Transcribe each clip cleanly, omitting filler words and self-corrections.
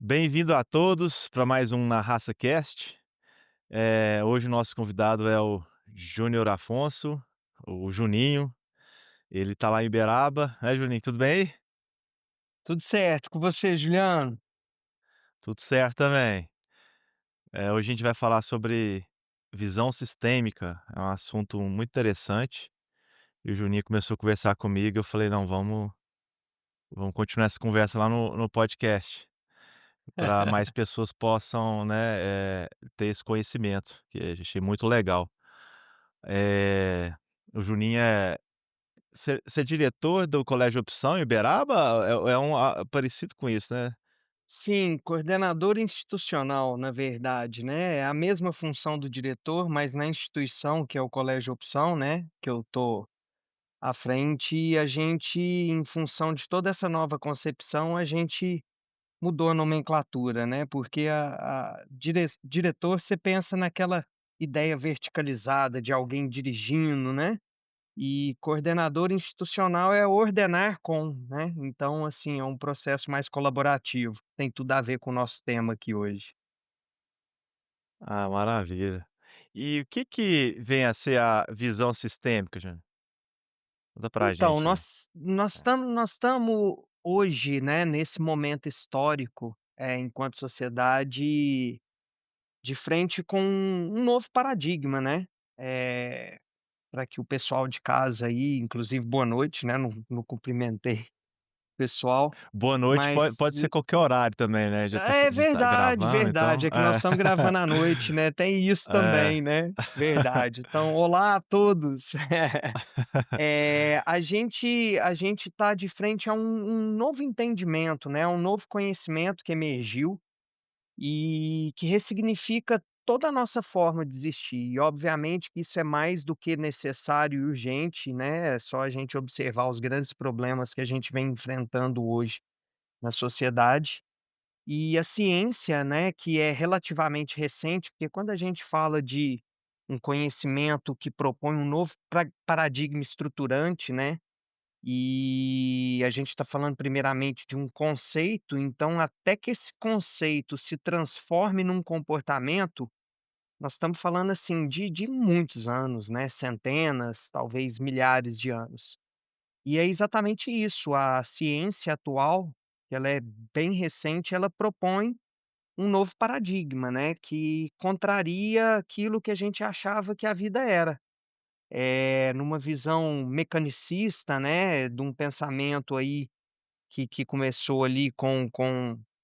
Bem-vindo a todos para mais um Na Raça Cast. Hoje o nosso convidado é o Júnior Afonso, o Juninho. Ele tá lá em Uberaba, né, Juninho, tudo bem aí? Tudo certo, com você, Juliano? Tudo certo também. Hoje a gente vai falar sobre visão sistêmica, é um assunto muito interessante. E o Juninho começou a conversar comigo, eu falei: "Não, vamos continuar essa conversa lá no podcast, para mais pessoas possam, né, ter esse conhecimento", que eu achei muito legal. Eh, o Juninho você é diretor do Colégio Opção em Uberaba? Parecido com isso, né? Sim, coordenador institucional, na verdade, né, é a mesma função do diretor, mas na instituição, que é o Colégio Opção, né, que eu tô à frente, a gente, em função de toda essa nova concepção, a gente mudou a nomenclatura, né, porque a diretor, você pensa naquela ideia verticalizada de alguém dirigindo, né. E coordenador institucional é ordenar com, né, então, assim, é um processo mais colaborativo, tem tudo a ver com o nosso tema aqui hoje. Ah, maravilha. E o que vem a ser a visão sistêmica, Júnior? Conta pra Então, gente aí. É. nós estamos hoje, né, nesse momento histórico, enquanto sociedade, de frente com um novo paradigma, né, pra que o pessoal de casa aí, inclusive boa noite, né, não cumprimentei o pessoal, Boa noite, pode mas pode ser qualquer horário também, né, é a gente tá verdade, gravando, verdade. então É que nós estamos gravando à noite, né, tem isso é. também, né. Verdade. Então, olá a todos. A gente está de frente a um novo entendimento, né, um novo conhecimento que emergiu e que ressignifica toda a nossa forma de existir. E obviamente que isso é mais do que necessário e urgente, né, é só a gente observar os grandes problemas que a gente vem enfrentando hoje na sociedade. E a ciência, né, que é relativamente recente, porque quando a gente fala de um conhecimento que propõe um novo paradigma estruturante, né, e a gente está falando primeiramente de um conceito, então até que esse conceito se transforme num comportamento, nós estamos falando assim de muitos anos, né, centenas, talvez milhares de anos. E é exatamente isso, a ciência atual, que ela é bem recente, ela propõe um novo paradigma, né, que contraria aquilo que a gente achava que a vida era. Numa visão mecanicista, né, de um pensamento aí que começou ali com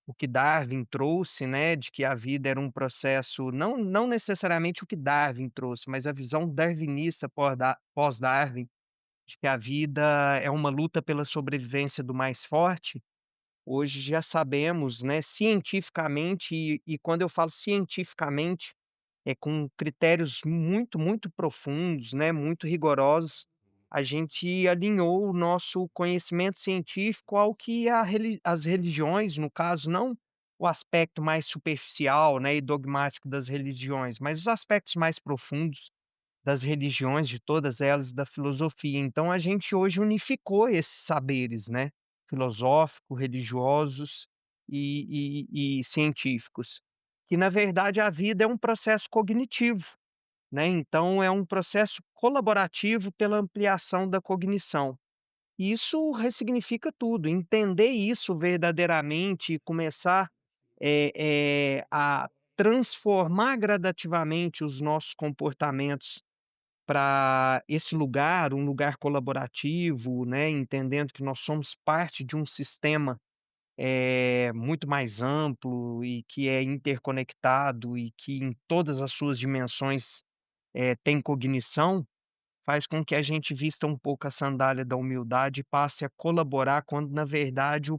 o que Darwin trouxe, né, de que a vida era um processo não necessariamente o que Darwin trouxe, mas a visão darwinista pós-Darwin, de que a vida é uma luta pela sobrevivência do mais forte. Hoje já sabemos, né, cientificamente, e quando eu falo cientificamente, é com critérios muito, muito profundos, né, muito rigorosos, a gente alinhou o nosso conhecimento científico ao que as religiões, no caso, não o aspecto mais superficial, né, e dogmático das religiões, mas os aspectos mais profundos das religiões, de todas elas, da filosofia. Então a gente hoje unificou esses saberes, né, filosófico, religiosos e científicos, que na verdade a vida é um processo cognitivo, né, então é um processo colaborativo pela ampliação da cognição. E isso ressignifica tudo, entender isso verdadeiramente e começar, a transformar gradativamente os nossos comportamentos para esse lugar, um lugar colaborativo, né, entendendo que nós somos parte de um sistema, muito mais amplo e que é interconectado e que em todas as suas dimensões, tem cognição, faz com que a gente vista um pouco a sandália da humildade e passe a colaborar quando na verdade o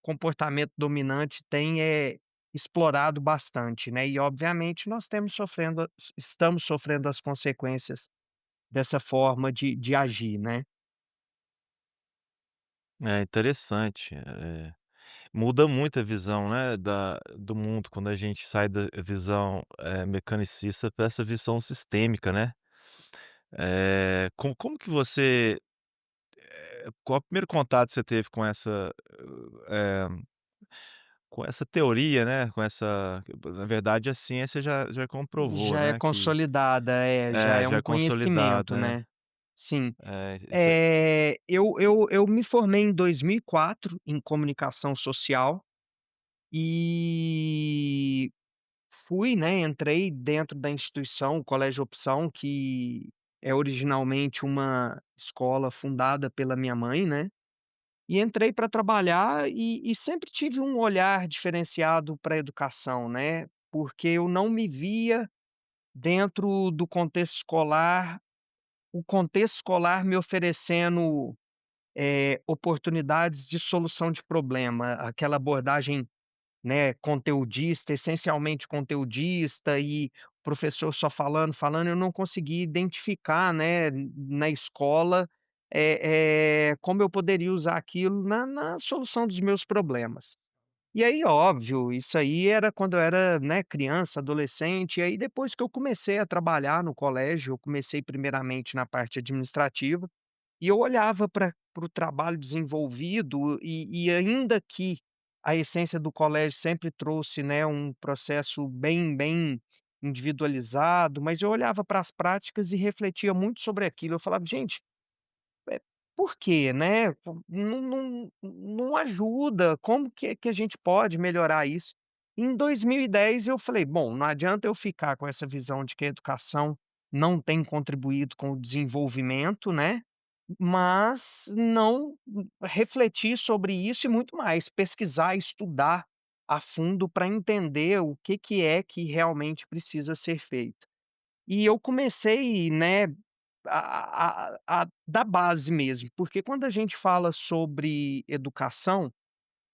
comportamento dominante tem, explorado bastante, né, e obviamente nós temos sofrendo estamos sofrendo as consequências dessa forma de agir, né. É interessante, muda muito a visão, né, do mundo quando a gente sai da visão, mecanicista para essa visão sistêmica, né. Como que você qual o primeiro contato que você teve com essa, eh com essa teoria, né, com essa na verdade a ciência já comprovou, Já é né, que consolidada, já é já um é conhecimento, consolidada, né. né. Sim. Isso Eu me formei em 2004 em comunicação social, e fui, né, entrei dentro da instituição, o Colégio Opção, que é originalmente uma escola fundada pela minha mãe, né, e entrei para trabalhar e sempre tive um olhar diferenciado pra educação, né, porque eu não me via dentro do contexto escolar, o contexto escolar me oferecendo oportunidades de solução de problema, aquela abordagem, né, conteudista, essencialmente conteudista, e o professor só falando, falando, eu não conseguia identificar, né, na escola, como eu poderia usar aquilo na solução dos meus problemas. E aí, óbvio, isso aí era quando eu era, né, criança, adolescente, e aí depois que eu comecei a trabalhar no colégio, eu comecei primeiramente na parte administrativa, e eu olhava para o trabalho desenvolvido e ainda que a essência do colégio sempre trouxe, né, um processo bem individualizado, mas eu olhava para as práticas e refletia muito sobre aquilo. Eu falava: "Gente, por quê, né? Não ajuda, como que a gente pode melhorar isso?". Em 2010 eu falei: "Bom, não adianta eu ficar com essa visão de que a educação não tem contribuído com o desenvolvimento, né, mas não refletir sobre isso e muito mais, pesquisar, estudar a fundo para entender o que é que realmente precisa ser feito". E eu comecei, né, da base mesmo, porque quando a gente fala sobre educação,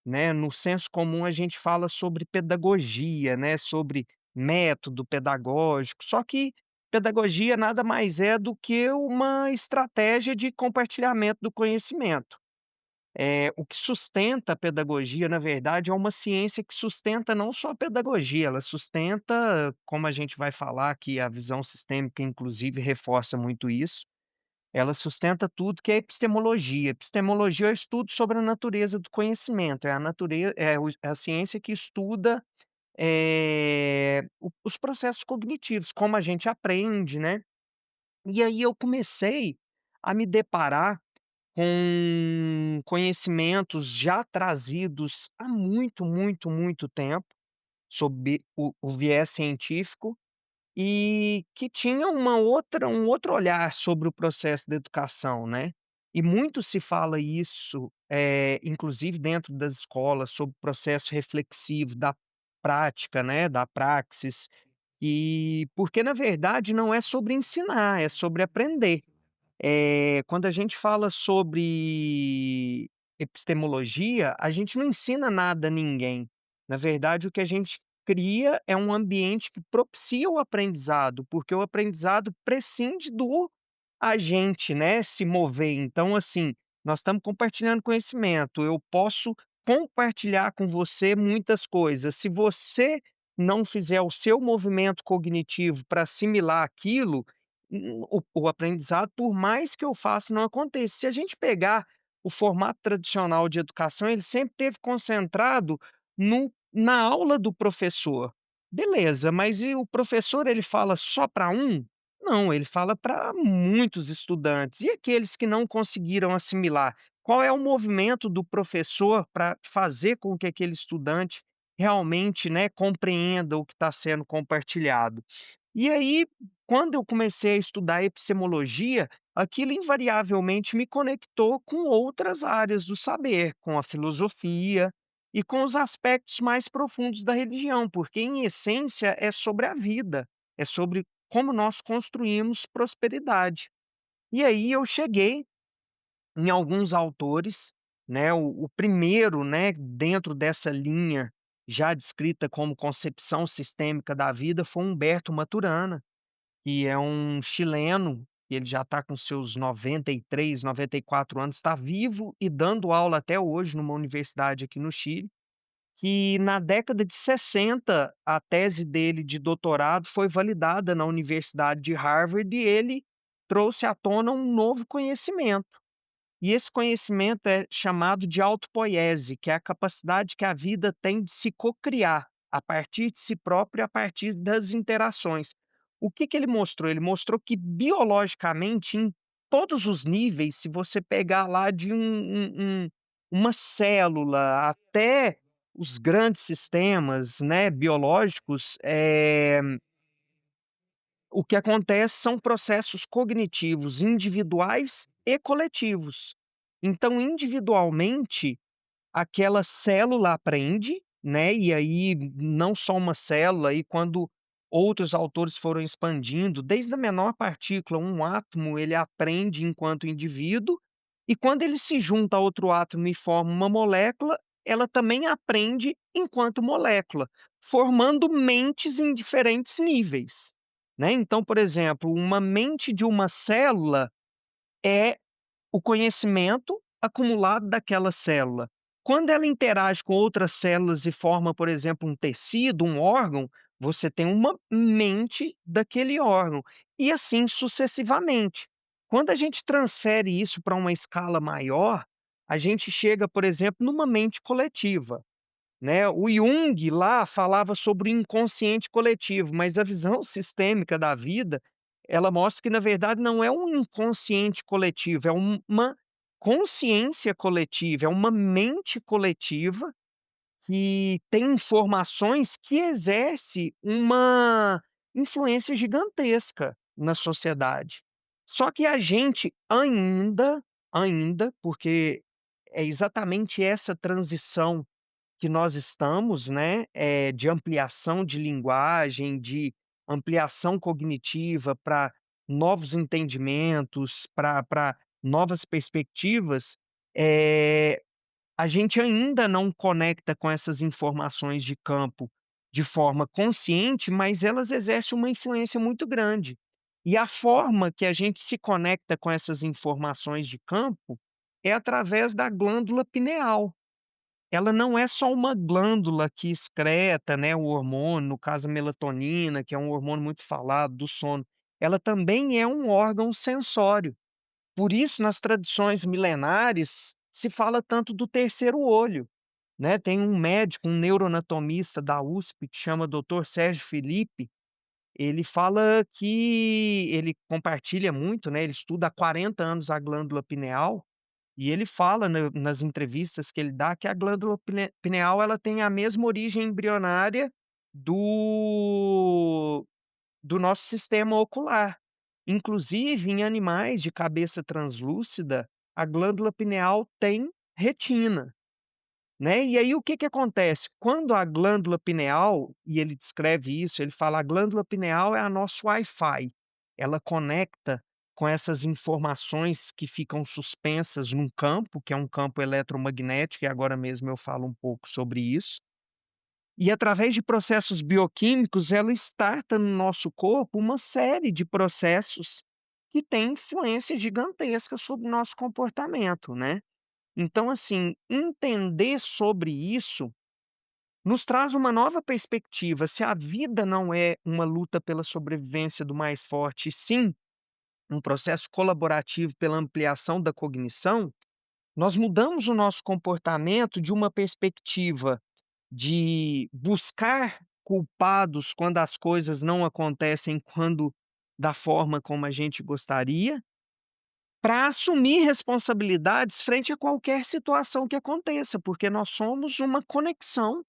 né, no senso comum a gente fala sobre pedagogia, né, sobre método pedagógico, só que pedagogia nada mais é do que uma estratégia de compartilhamento do conhecimento. O que sustenta a pedagogia, na verdade, é uma ciência que sustenta não só a pedagogia, ela sustenta, como a gente vai falar, que a visão sistêmica inclusive reforça muito isso, ela sustenta tudo que é epistemologia. Epistemologia é o estudo sobre a natureza do conhecimento, é a natureza, é a ciência que estuda, os processos cognitivos, como a gente aprende, né. E aí eu comecei a me deparar com conhecimentos já trazidos há muito tempo, sob o viés científico, e que tinha um outro olhar sobre o processo da educação, né. E muito se fala isso, inclusive dentro das escolas, sobre o processo reflexivo da prática, né, da praxis, e porque na verdade não é sobre ensinar, é sobre aprender. Quando a gente fala sobre epistemologia, a gente não ensina nada a ninguém. Na verdade, o que a gente cria é um ambiente que propicia o aprendizado, porque o aprendizado prescinde do agente, né, se mover. Então, assim, nós estamos compartilhando conhecimento, eu posso compartilhar com você muitas coisas. Se você não fizer o seu movimento cognitivo para assimilar aquilo, o aprendizado, por mais que eu faça, não acontece. Se a gente pegar o formato tradicional de educação, ele sempre esteve concentrado na aula do professor. Beleza, mas e o professor, ele fala só para um? Não, ele fala para muitos estudantes. E aqueles que não conseguiram assimilar? Qual é o movimento do professor para fazer com que aquele estudante realmente, né, compreenda o que está sendo compartilhado? E aí, quando eu comecei a estudar epistemologia, aquilo invariavelmente me conectou com outras áreas do saber, com a filosofia e com os aspectos mais profundos da religião, porque em essência é sobre a vida, é sobre como nós construímos prosperidade. E aí eu cheguei em alguns autores, né, o primeiro, né, dentro dessa linha já descrita como concepção sistêmica da vida foi Humberto Maturana, que é um chileno, e ele já está com seus 93, 94 anos, está vivo e dando aula até hoje numa universidade aqui no Chile, que na década de 60 a tese dele de doutorado foi validada na Universidade de Harvard e ele trouxe à tona um novo conhecimento. E esse conhecimento é chamado de autopoiese, que é a capacidade que a vida tem de se cocriar, a partir de si própria, a partir das interações. O que que ele mostrou? Ele mostrou que biologicamente, em todos os níveis, se você pegar lá de uma célula até os grandes sistemas, né, biológicos, o que acontece são processos cognitivos individuais e coletivos. Então, individualmente, aquela célula aprende, né, e aí não só uma célula, e quando outros autores foram expandindo, desde a menor partícula, um átomo, ele aprende enquanto indivíduo, e quando ele se junta a outro átomo e forma uma molécula, ela também aprende enquanto molécula, formando mentes em diferentes níveis, né. Então, por exemplo, uma mente de uma célula é o conhecimento acumulado daquela célula. Quando ela interage com outras células e forma, por exemplo, um tecido, um órgão, você tem uma mente daquele órgão, e assim sucessivamente. Quando a gente transfere isso para uma escala maior, a gente chega, por exemplo, numa mente coletiva. Né, o Jung lá falava sobre o inconsciente coletivo, mas a visão sistêmica da vida, ela mostra que na verdade não é um inconsciente coletivo, é uma consciência coletiva, é uma mente coletiva que tem informações que exerce uma influência gigantesca na sociedade. Só que a gente ainda, porque é exatamente essa transição que nós estamos, né, de ampliação de linguagem, de ampliação cognitiva para novos entendimentos, para novas perspectivas, eh, a gente ainda não conecta com essas informações de campo de forma consciente, mas elas exercem uma influência muito grande. E a forma que a gente se conecta com essas informações de campo é através da glândula pineal. Ela não é só uma glândula que excreta, né, o hormônio, no caso a melatonina, que é um hormônio muito falado do sono, ela também é um órgão sensório. Por isso, nas tradições milenares, se fala tanto do terceiro olho, né. Tem um médico, um neuroanatomista da USP que chama doutor Sérgio Felipe, ele fala que ele compartilha muito, né, ele estuda há 40 anos a glândula pineal, e ele fala nas entrevistas que ele dá que a glândula pineal ela tem a mesma origem embrionária do nosso sistema ocular. Inclusive em animais de cabeça translúcida, a glândula pineal tem retina. Né, e aí o que que acontece? Quando a glândula pineal, e ele descreve isso, ele fala: "A glândula pineal é a nosso Wi-Fi, ela conecta com essas informações que ficam suspensas num campo, que é um campo eletromagnético", e agora mesmo eu falo um pouco sobre isso, e através de processos bioquímicos, ela starta no nosso corpo uma série de processos que têm influência gigantesca sobre o nosso comportamento, né. Então, assim, entender sobre isso nos traz uma nova perspectiva. Se a vida não é uma luta pela sobrevivência do mais forte, e sim um processo colaborativo pela ampliação da cognição, nós mudamos o nosso comportamento de uma perspectiva de buscar culpados quando as coisas não acontecem quando da forma como a gente gostaria, para assumir responsabilidades frente a qualquer situação que aconteça, porque nós somos uma conexão,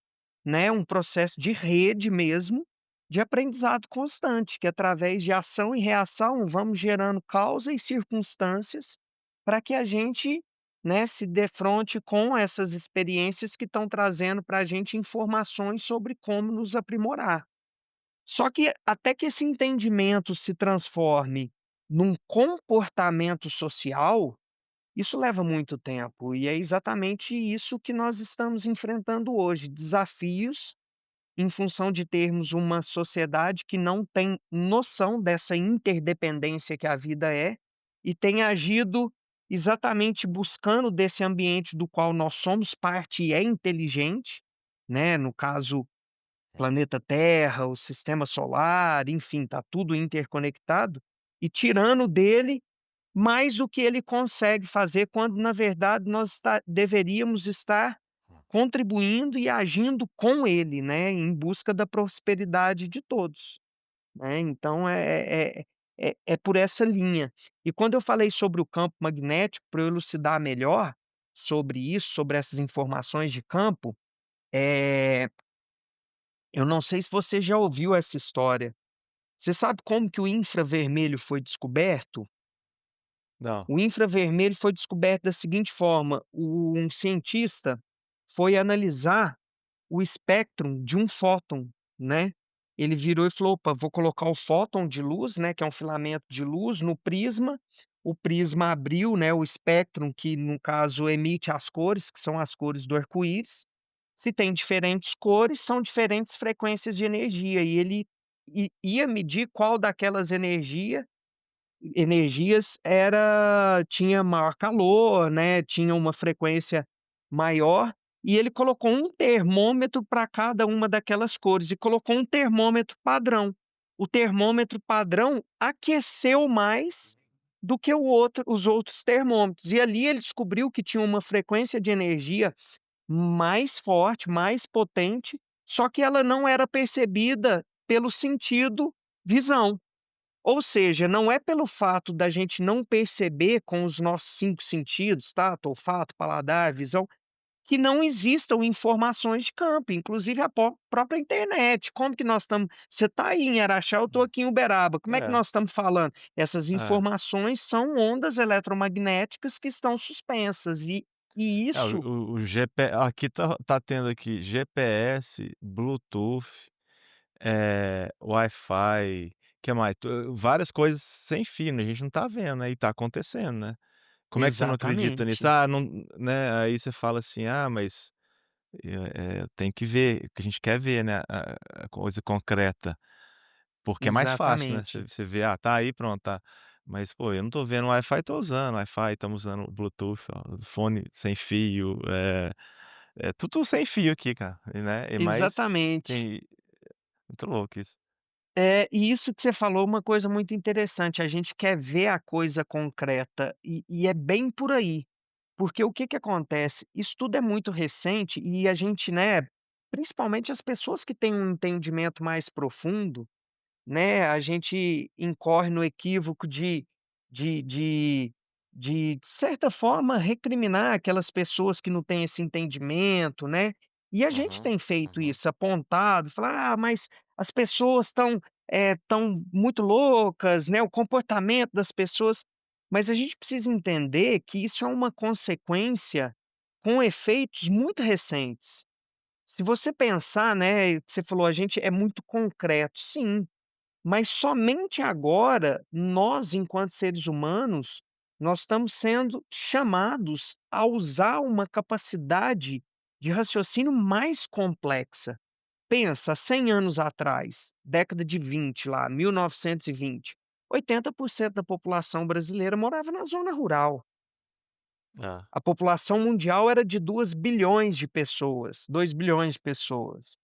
né, um processo de rede mesmo, de aprendizado constante, que através de ação e reação vamos gerando causa e circunstâncias para que a gente, né, se defronte com essas experiências que estão trazendo para a gente informações sobre como nos aprimorar. Só que até que esse entendimento se transforme num comportamento social, isso leva muito tempo, e é exatamente isso que nós estamos enfrentando hoje, desafios em função de termos uma sociedade que não tem noção dessa interdependência que a vida é, e tem agido exatamente buscando desse ambiente do qual nós somos parte e é inteligente, né, no caso planeta Terra, o sistema solar, enfim, está tudo interconectado, e tirando dele mais do que ele consegue fazer, quando na verdade nós deveríamos estar contribuindo e agindo com ele, né, em busca da prosperidade de todos, né, então é por essa linha. E quando eu falei sobre o campo magnético, para eu elucidar melhor sobre isso, sobre essas informações de campo, eh, eu não sei se você já ouviu essa história. Você sabe como que o infravermelho foi descoberto? Não. O infravermelho foi descoberto da seguinte forma: um cientista foi analisar o espectro de um fóton, né. Ele virou e falou: "Opa, vou colocar o fóton de luz, né, que é um filamento de luz, no prisma". O prisma abriu, né, o espectro que, no caso, emite as cores, que são as cores do arco-íris. Se tem diferentes cores, são diferentes frequências de energia, e ele ia medir qual daquelas energias tinha maior calor, né, tinha uma frequência maior, e ele colocou um termômetro para cada uma daquelas cores e colocou um termômetro padrão. O termômetro padrão aqueceu mais do que os outros termômetros, e ali ele descobriu que tinha uma frequência de energia mais forte, mais potente, só que ela não era percebida pelo sentido visão. Ou seja, não é pelo fato da gente não perceber com os nossos 5 sentidos, tato, olfato, paladar, visão, que não existam informações de campo, inclusive a própria internet. Como que nós estamos, você está aí em Araxá, eu estou aqui em Uberaba, como é que É, nós estamos falando? Essas é. informações são ondas eletromagnéticas que estão suspensas, e É, isso o GP aqui tá tendo aqui GPS, Bluetooth, Wi-Fi, que mais? Várias coisas sem fio, né, a gente não tá vendo, né, e tá acontecendo, né. Como é que você não acredita nisso? exatamente, "Ah, não", né, aí você fala assim: "Ah, mas, tem que ver", porque a gente quer ver, né, a coisa concreta, porque é mais fácil, né, exatamente, você vê: "Ah, tá aí, pronto, tá". Mas, pô, eu não tô vendo Wi-Fi, tô usando Wi-Fi, estamos usando Bluetooth, ó, fone sem fio, é tudo sem fio aqui, cara, e, né, mas exatamente. tem muito louco isso. É, e isso que você falou, uma coisa muito interessante, a gente quer ver a coisa concreta, e é bem por aí. Porque o que que acontece? Isso tudo é muito recente e a gente, né, principalmente as pessoas que têm um entendimento mais profundo, né, a gente incorre no equívoco de de de certa forma, recriminar aquelas pessoas que não têm esse entendimento, né. E a gente Uhum, tem feito uhum. isso, apontado, falar: "Ah, mas as pessoas estão muito loucas, né, o comportamento das pessoas", mas a gente precisa entender que isso é uma consequência com efeitos muito recentes. Se você pensar, né, você falou: "A gente é muito concreto", sim. Mas somente agora, nós, enquanto seres humanos, nós estamos sendo chamados a usar uma capacidade de raciocínio mais complexa. Pensa, 100 anos atrás, década de 20 lá, 1920, 80% da população brasileira morava na zona rural. É. A população mundial era de 2 bilhões de pessoas, 2 bilhões de pessoas.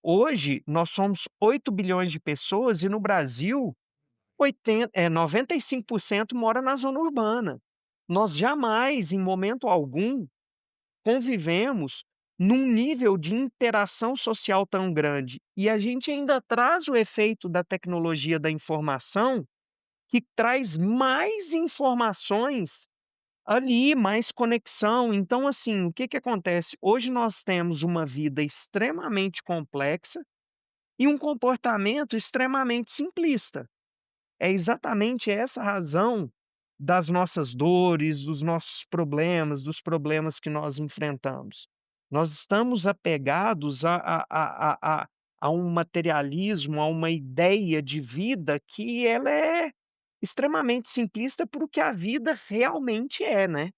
Hoje, nós somos 8 bilhões de pessoas e no Brasil 95% mora na zona urbana. Nós jamais, em momento algum, convivemos num nível de interação social tão grande. E a gente ainda traz o efeito da tecnologia da informação, que traz mais informações ali, mais conexão. Então, assim, o que que acontece? Hoje nós temos uma vida extremamente complexa e um comportamento extremamente simplista. É exatamente essa a razão das nossas dores, dos nossos problemas, dos problemas que nós enfrentamos. Nós estamos apegados a um materialismo, a uma ideia de vida que ela é extremamente simplista para o que a vida realmente é, né.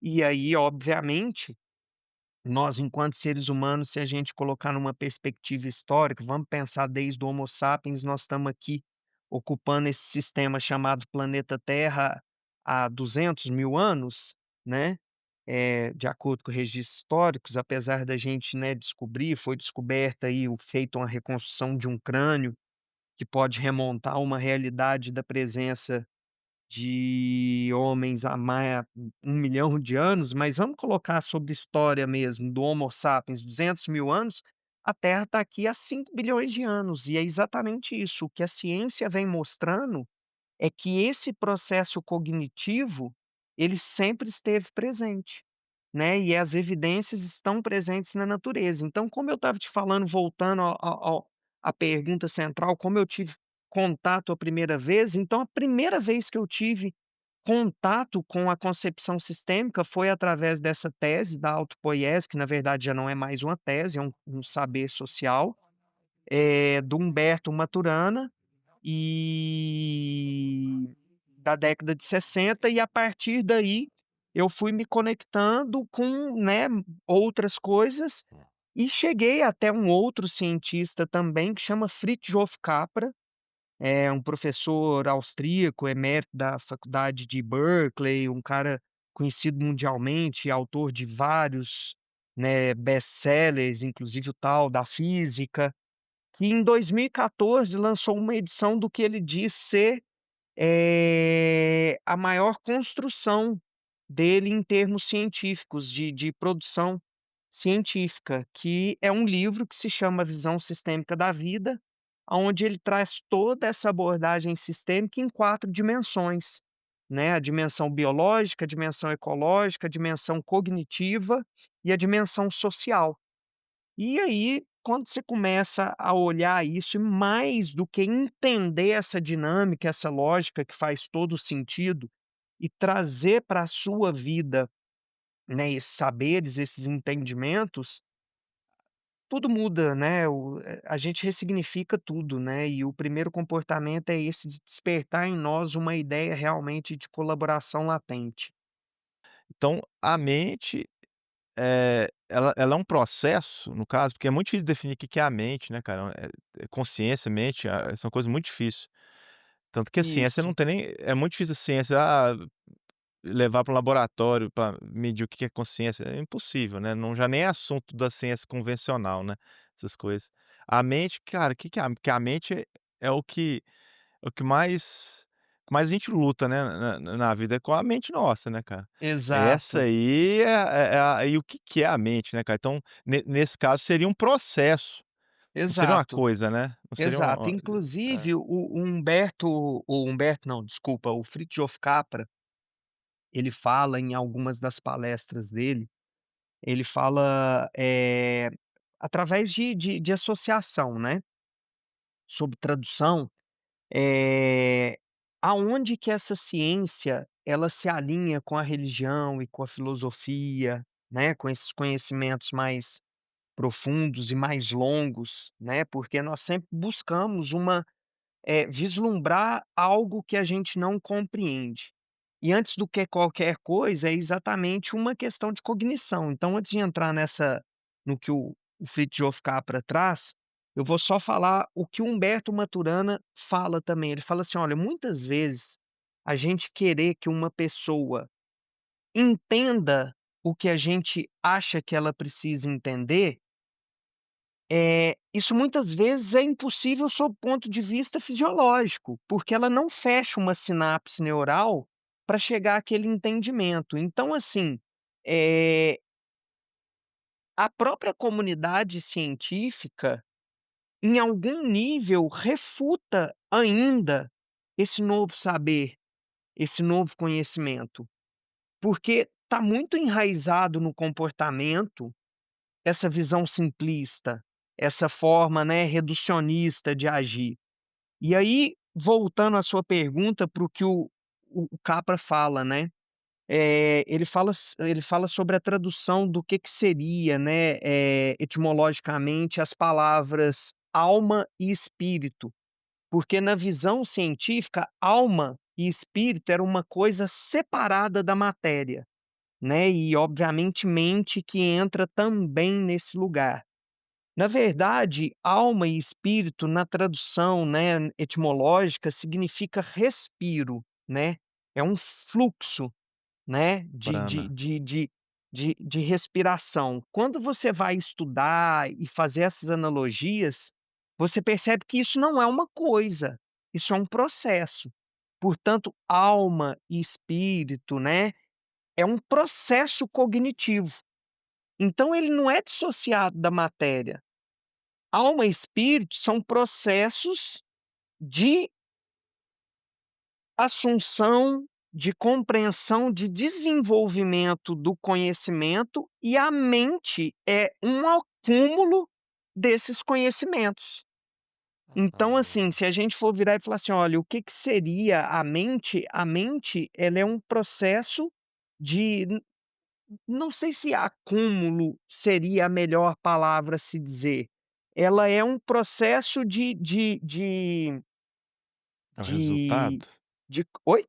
E aí, obviamente, nós, enquanto seres humanos, se a gente colocar numa perspectiva histórica, vamos pensar desde o Homo sapiens, nós estamos aqui ocupando esse sistema chamado planeta Terra há 200.000 anos, né, de acordo com registros históricos, apesar da gente, né, descobrir, foi descoberta aí, feito uma reconstrução de um crânio, que pode remontar a uma realidade da presença de homens há 1 milhão de anos, mas vamos colocar sobre história mesmo, do Homo sapiens, 200.000 anos, a Terra está aqui há 5 bilhões de anos, e é exatamente isso. O que a ciência vem mostrando é que esse processo cognitivo, ele sempre esteve presente, né, e as evidências estão presentes na natureza. Então, como eu estava te falando, voltando ao à pergunta central, como eu tive contato a primeira vez, então a primeira vez que eu tive contato com a concepção sistêmica foi através dessa tese da autopoiese, que na verdade já não é mais uma tese, é um saber social, do Humberto Maturana, e da década de 60, e a partir daí eu fui me conectando com, né, outras coisas, e cheguei até um outro cientista também que chama Fritjof Capra, é um professor austríaco, emérito da faculdade de Berkeley, um cara conhecido mundialmente, autor de vários, né, best-sellers, inclusive o tal da física, que em 2014 lançou uma edição do que ele diz ser, a maior construção dele em termos científicos, de produção científica, que é um livro que se chama Visão Sistêmica da Vida, aonde ele traz toda essa abordagem sistêmica em 4 dimensões, né, a dimensão biológica, a dimensão ecológica, a dimensão cognitiva e a dimensão social. E aí, quando você começa a olhar isso, e mais do que entender essa dinâmica, essa lógica que faz todo sentido, e trazer para a sua vida, né, esses saberes, esses entendimentos, tudo muda, né, a gente ressignifica tudo, né, e o primeiro comportamento é esse de despertar em nós uma ideia realmente de colaboração latente. Então a mente, ela é um processo, no caso, porque é muito difícil definir o que que é a mente, né, cara, consciência, mente, são coisas muito difíceis. Tanto que a ciência não Isso, tem nem é muito difícil a ciência, levar para um laboratório para medir o que que é consciência, é impossível, né, não já nem é assunto da ciência convencional, né, essas coisas. A mente, cara, o que que é porque a mente é o que mais a gente luta, né, na vida é com a mente nossa, né, cara. Essa exato, aí é a e o que que é a mente, né, cara. Então, nesse caso seria um processo, não seria uma exato. coisa, né, não seria Exato, é, inclusive o Humberto não, desculpa, o Fritjof Capra, ele fala em algumas das palestras dele, ele fala, através de associação, né, sobre tradução, eh, aonde que essa ciência, ela se alinha com a religião e com a filosofia, né, com esses conhecimentos mais profundos e mais longos, né, porque nós sempre buscamos vislumbrar algo que a gente não compreende. E antes do que qualquer coisa, é exatamente uma questão de cognição. Então, antes de entrar no que o Fritjof Capra traz, eu vou só falar o que o Humberto Maturana fala também. Ele fala assim: olha, muitas vezes a gente querer que uma pessoa entenda o que a gente acha que ela precisa entender, isso muitas vezes é impossível sob o ponto de vista fisiológico, porque ela não fecha uma sinapse neural para chegar àquele entendimento. Então, assim, eh, a própria comunidade científica, em algum nível, refuta ainda esse novo saber, esse novo conhecimento, porque está muito enraizado no comportamento essa visão simplista, essa forma, né, reducionista de agir. E aí, voltando à sua pergunta para o que o Capra fala, né, ele fala sobre a tradução do que seria, né, etimologicamente as palavras alma e espírito, porque na visão científica, alma e espírito era uma coisa separada da matéria, né, e obviamente mente que entra também nesse lugar. Na verdade, alma e espírito na tradução, né, etimológica significa respiro, né, é um fluxo, né, brana. de respiração. Quando você vai estudar e fazer essas analogias, você percebe que isso não é uma coisa, isso é um processo. portanto, alma e espírito, né, é um processo cognitivo. Então ele não é dissociado da matéria. Alma e espírito são processos de assunção, de compreensão, de desenvolvimento do conhecimento, e a mente é um acúmulo desses conhecimentos. Então, assim, Hum. se a gente for virar e falar assim: "Olha, o que que seria a mente?", a mente, ela é um processo de não sei se acúmulo seria a melhor palavra a se dizer. Ela é um processo É o de resultado? oi?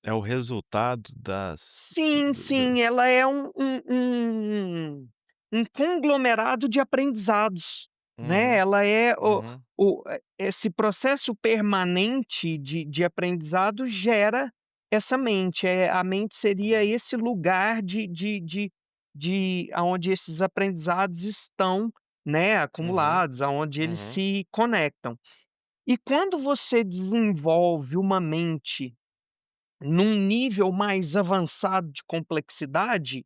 É o resultado das Sim, da sim, ela é um conglomerado de aprendizados, né, uhum, ela é uhum, esse processo permanente de aprendizado gera essa mente, a mente seria uhum, esse lugar de aonde esses aprendizados estão, né, uhum, acumulados, aonde eles uhum, se conectam. E quando você desenvolve uma mente num nível mais avançado de complexidade,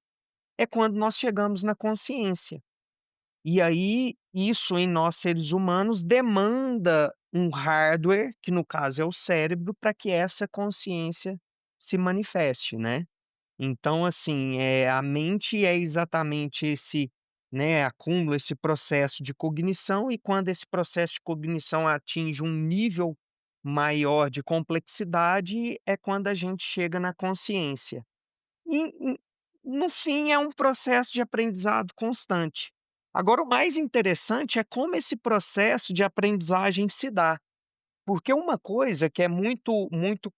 é quando nós chegamos na consciência. E aí, isso em nós seres humanos demanda um hardware, que no caso é o cérebro, para que essa consciência se manifeste, né. Então, assim, a mente é exatamente esse, né, acúmulo, esse processo de cognição, e quando esse processo de cognição atinge um nível maior de complexidade, é quando a gente chega na consciência. E no fim é um processo de aprendizado constante. Agora o mais interessante é como esse processo de aprendizagem se dá, porque uma coisa que é muito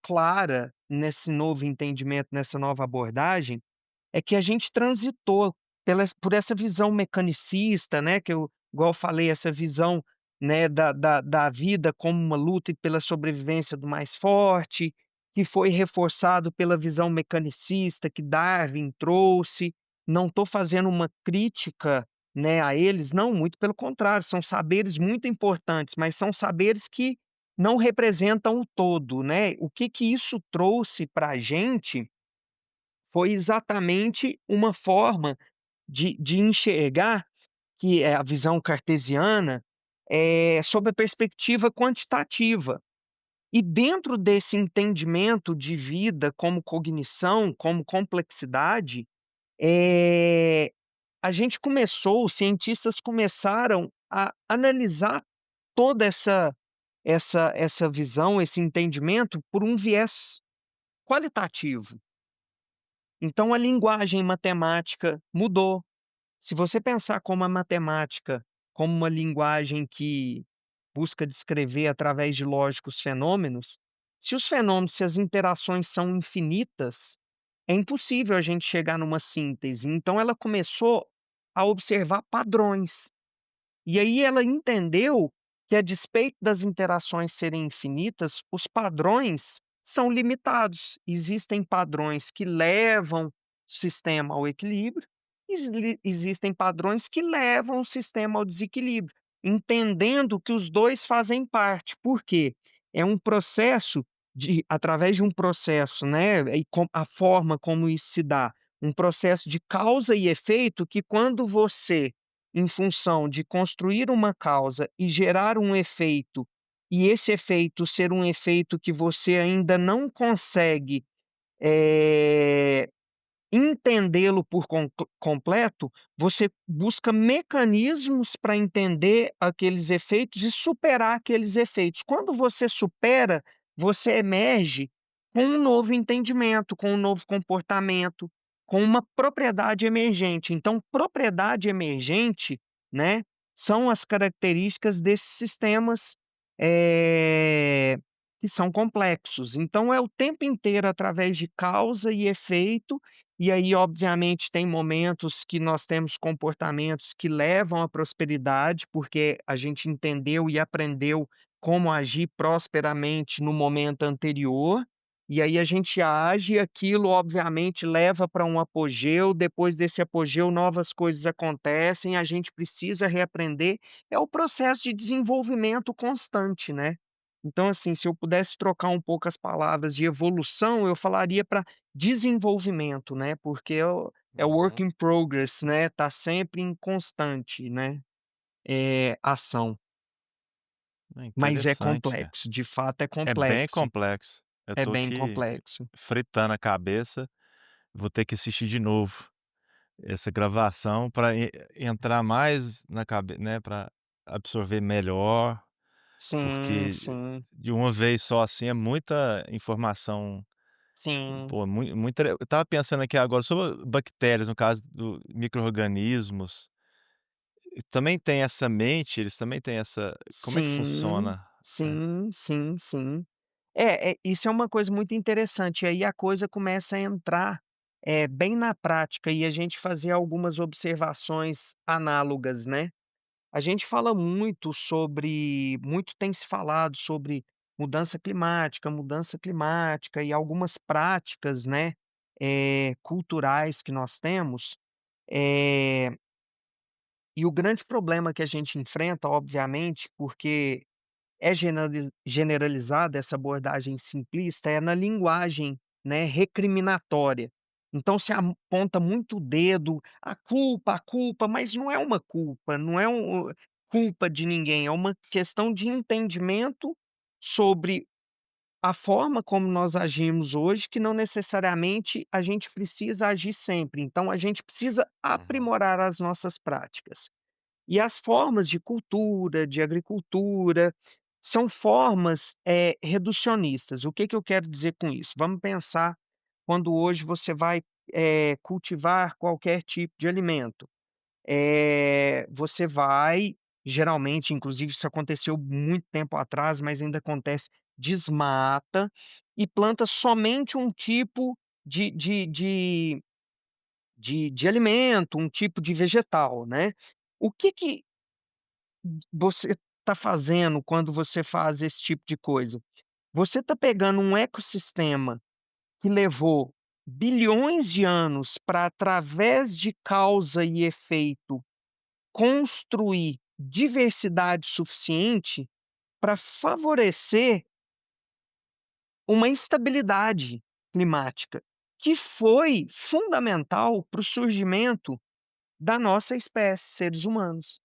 clara nesse novo entendimento, nessa nova abordagem, é que a gente transitou por essa visão mecanicista, né, que eu igual eu falei, essa visão, né, da vida como uma luta pela sobrevivência do mais forte, que foi reforçado pela visão mecanicista que Darwin trouxe. Não estou fazendo uma crítica, né, a eles, não, muito pelo contrário, são saberes muito importantes, mas são saberes que não representam o todo, né. O que que isso trouxe para a gente foi exatamente uma forma de enxergar, que é a visão cartesiana, sob a perspectiva quantitativa. E dentro desse entendimento de vida como cognição, como complexidade, eh, a gente começou os cientistas começaram a analisar toda essa visão, esse entendimento por um viés qualitativo. Então a linguagem matemática mudou. Se você pensar como a matemática, como uma linguagem que busca descrever através de lógicos fenômenos, se os fenômenos, se as interações são infinitas, é impossível a gente chegar numa síntese. Então ela começou a observar padrões. E aí ela entendeu que, a despeito das interações serem infinitas, os padrões são limitados. Existem padrões que levam o sistema ao equilíbrio, existem padrões que levam o sistema ao desequilíbrio, entendendo que os 2 fazem parte. Por quê? É um processo através de um processo, né, e a forma como isso se dá, um processo de causa e efeito que, quando você, em função de construir uma causa e gerar um efeito, e esse efeito ser um efeito que você ainda não consegue, eh entendê-lo por completo, você busca mecanismos para entender aqueles efeitos e superar aqueles efeitos. Quando você supera, você emerge com um novo entendimento, com um novo comportamento, com uma propriedade emergente. Então, propriedade emergente, né, são as características desses sistemas, eh, que são complexos. Então é o tempo inteiro através de causa e efeito, e aí, obviamente, tem momentos que nós temos comportamentos que levam à prosperidade, porque a gente entendeu e aprendeu como agir prosperamente no momento anterior, e aí a gente age e aquilo, obviamente, leva para um apogeu. Depois desse apogeu, novas coisas acontecem, a gente precisa reaprender. É o processo de desenvolvimento constante, né. Então, assim, se eu pudesse trocar um pouco as palavras de evolução, eu falaria para desenvolvimento, né, porque é o work Uhum. in progress, né, tá sempre em constante, né, ação. É Mas é interessante, cara. complexo, de fato é É bem complexo, complexo. Eu é tô bem aqui complexo. fritando a cabeça, vou ter que assistir de novo essa gravação para entrar mais na cabeça, né, para absorver melhor, Sim, porque sim, de uma vez só, assim, é muita informação. sim, Pô, eu estava pensando aqui agora sobre bactérias, no caso do micro-organismos, e também tem essa mente, eles também têm essa, como é que sim, funciona? É. sim, sim, sim. Isso é uma coisa muito interessante, e aí a coisa começa a entrar, bem na prática e a gente fazer algumas observações análogas, né. A gente fala muito tem se falado sobre mudança climática e algumas práticas, né, culturais que nós temos, eh, e o grande problema que a gente enfrenta, obviamente, porque é generalizada essa abordagem simplista, é na linguagem, né, recriminatória. Então se aponta muito o dedo, a culpa", mas não é uma culpa, não é culpa de ninguém, é uma questão de entendimento sobre a forma como nós agimos hoje, que não necessariamente a gente precisa agir sempre, então a gente precisa Uhum, aprimorar as nossas práticas. E as formas de cultura, de agricultura, são formas, reducionistas. O que que eu quero dizer com isso? Vamos pensar quando hoje você vai, cultivar qualquer tipo de alimento. Você vai, geralmente, inclusive isso aconteceu muito tempo atrás, mas ainda acontece, desmata e planta somente um tipo de alimento, um tipo de vegetal, né. O que que você está fazendo quando você faz esse tipo de coisa? Você está pegando um ecossistema que levou bilhões de anos para, através de causa e efeito, construir diversidade suficiente para favorecer uma estabilidade climática, que foi fundamental para o surgimento da nossa espécie, seres humanos.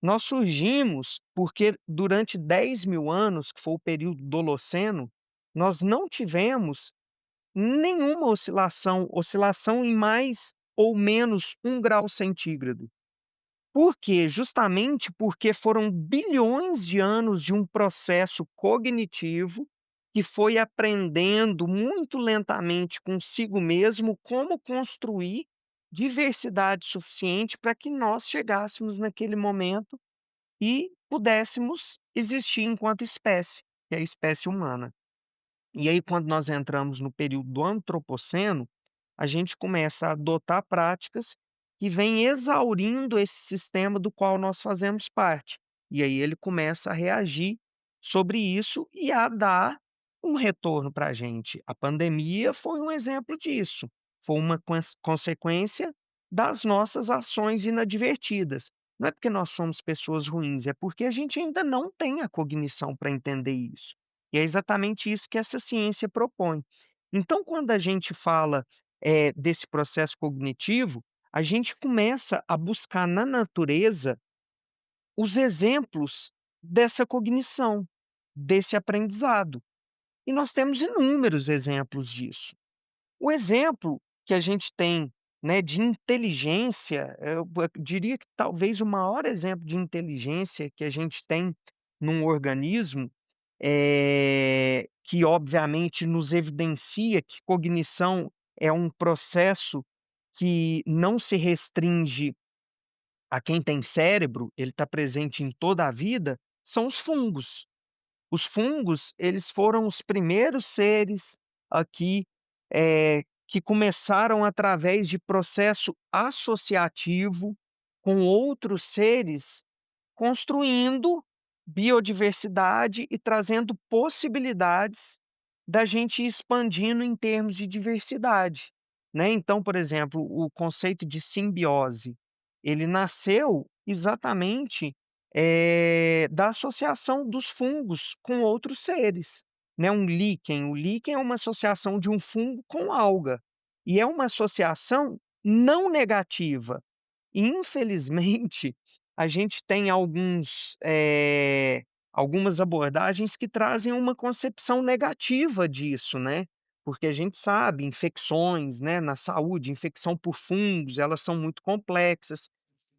Nós surgimos porque durante 10.000 anos, que foi o período do Holoceno, nós não tivemos nenhuma oscilação em mais ou menos 1 grau centígrado. Por quê? Justamente porque foram bilhões de anos de um processo cognitivo que foi aprendendo muito lentamente consigo mesmo como construir diversidade suficiente para que nós chegássemos naquele momento e pudéssemos existir enquanto espécie, que é a espécie humana. E aí, quando nós entramos no período do antropoceno, a gente começa a adotar práticas que vêm exaurindo esse sistema do qual nós fazemos parte. E aí ele começa a reagir sobre isso e a dar um retorno para a gente. A pandemia foi um exemplo disso. Foi uma consequência das nossas ações inadvertidas. Não é porque nós somos pessoas ruins, é porque a gente ainda não tem a cognição para entender isso. E é exatamente isso que essa ciência propõe. Então, quando a gente fala, desse processo cognitivo, a gente começa a buscar na natureza os exemplos dessa cognição, desse aprendizado. E nós temos inúmeros exemplos disso. O exemplo que a gente tem, né, de inteligência, eu diria que talvez o maior exemplo de inteligência que a gente tem num organismo, que obviamente nos evidencia que cognição é um processo que não se restringe a quem tem cérebro, ele está presente em toda a vida, são os fungos. Os fungos, eles foram os primeiros seres aqui, que começaram através de processo associativo com outros seres, construindo biodiversidade e trazendo possibilidades da gente ir expandindo em termos de diversidade, né. Então, por exemplo, o conceito de simbiose, ele nasceu exatamente, da associação dos fungos com outros seres, né, um líquen. O líquen é uma associação de um fungo com alga, e é uma associação não negativa. E infelizmente, a gente tem algumas abordagens que trazem uma concepção negativa disso, né, porque a gente sabe, infecções, né, na saúde, infecção por fungos, elas são muito complexas.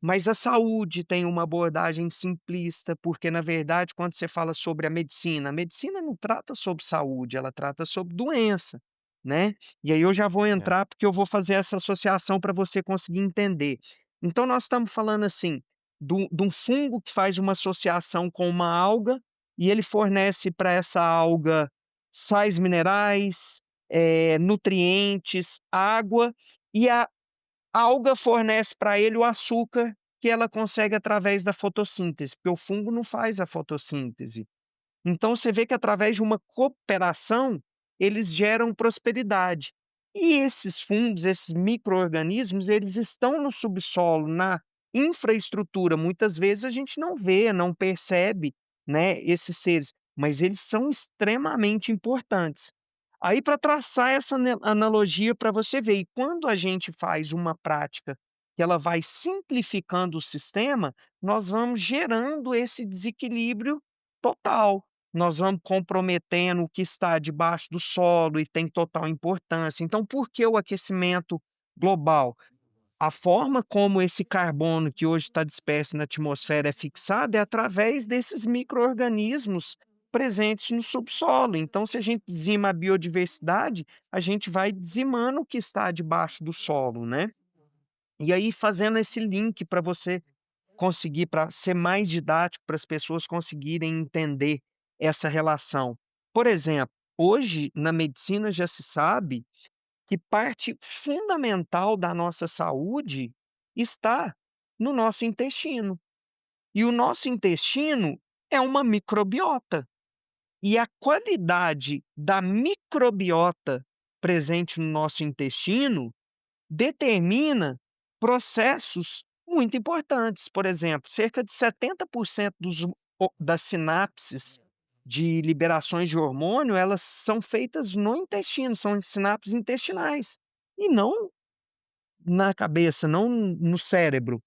Mas a saúde tem uma abordagem simplista, porque na verdade quando você fala sobre a medicina não trata sobre saúde, ela trata sobre doença, né. E aí eu já vou É, entrar, porque eu vou fazer essa associação para você conseguir entender. Então nós estamos falando, assim, de um fungo que faz uma associação com uma alga, e ele fornece para essa alga sais minerais, nutrientes, água, e a alga fornece para ele o açúcar que ela consegue através da fotossíntese, porque o fungo não faz a fotossíntese. Então você vê que através de uma cooperação, eles geram prosperidade. E esses fungos, esses micro-organismos, eles estão no subsolo, na infraestrutura. Muitas vezes a gente não vê, não percebe, né, esses seres, mas eles são extremamente importantes. Aí, para traçar essa analogia para você ver, e quando a gente faz uma prática que ela vai simplificando o sistema, nós vamos gerando esse desequilíbrio total. Nós vamos comprometendo o que está debaixo do solo e tem total importância. Então, por que o aquecimento global? A forma como esse carbono que hoje está disperso na atmosfera é fixado é através desses micro-organismos presentes no subsolo. Então, se a gente dizima a biodiversidade, a gente vai dizimando o que está debaixo do solo, né. E aí, fazendo esse link para você conseguir, para ser mais didático, para as pessoas conseguirem entender essa relação. Por exemplo, hoje na medicina já se sabe que parte fundamental da nossa saúde está no nosso intestino. E o nosso intestino é uma microbiota. E a qualidade da microbiota presente no nosso intestino determina processos muito importantes. Por exemplo, cerca de 70% das sinapses de liberações de hormônio, elas são feitas no intestino, são sinapses intestinais, e não na cabeça, não no cérebro.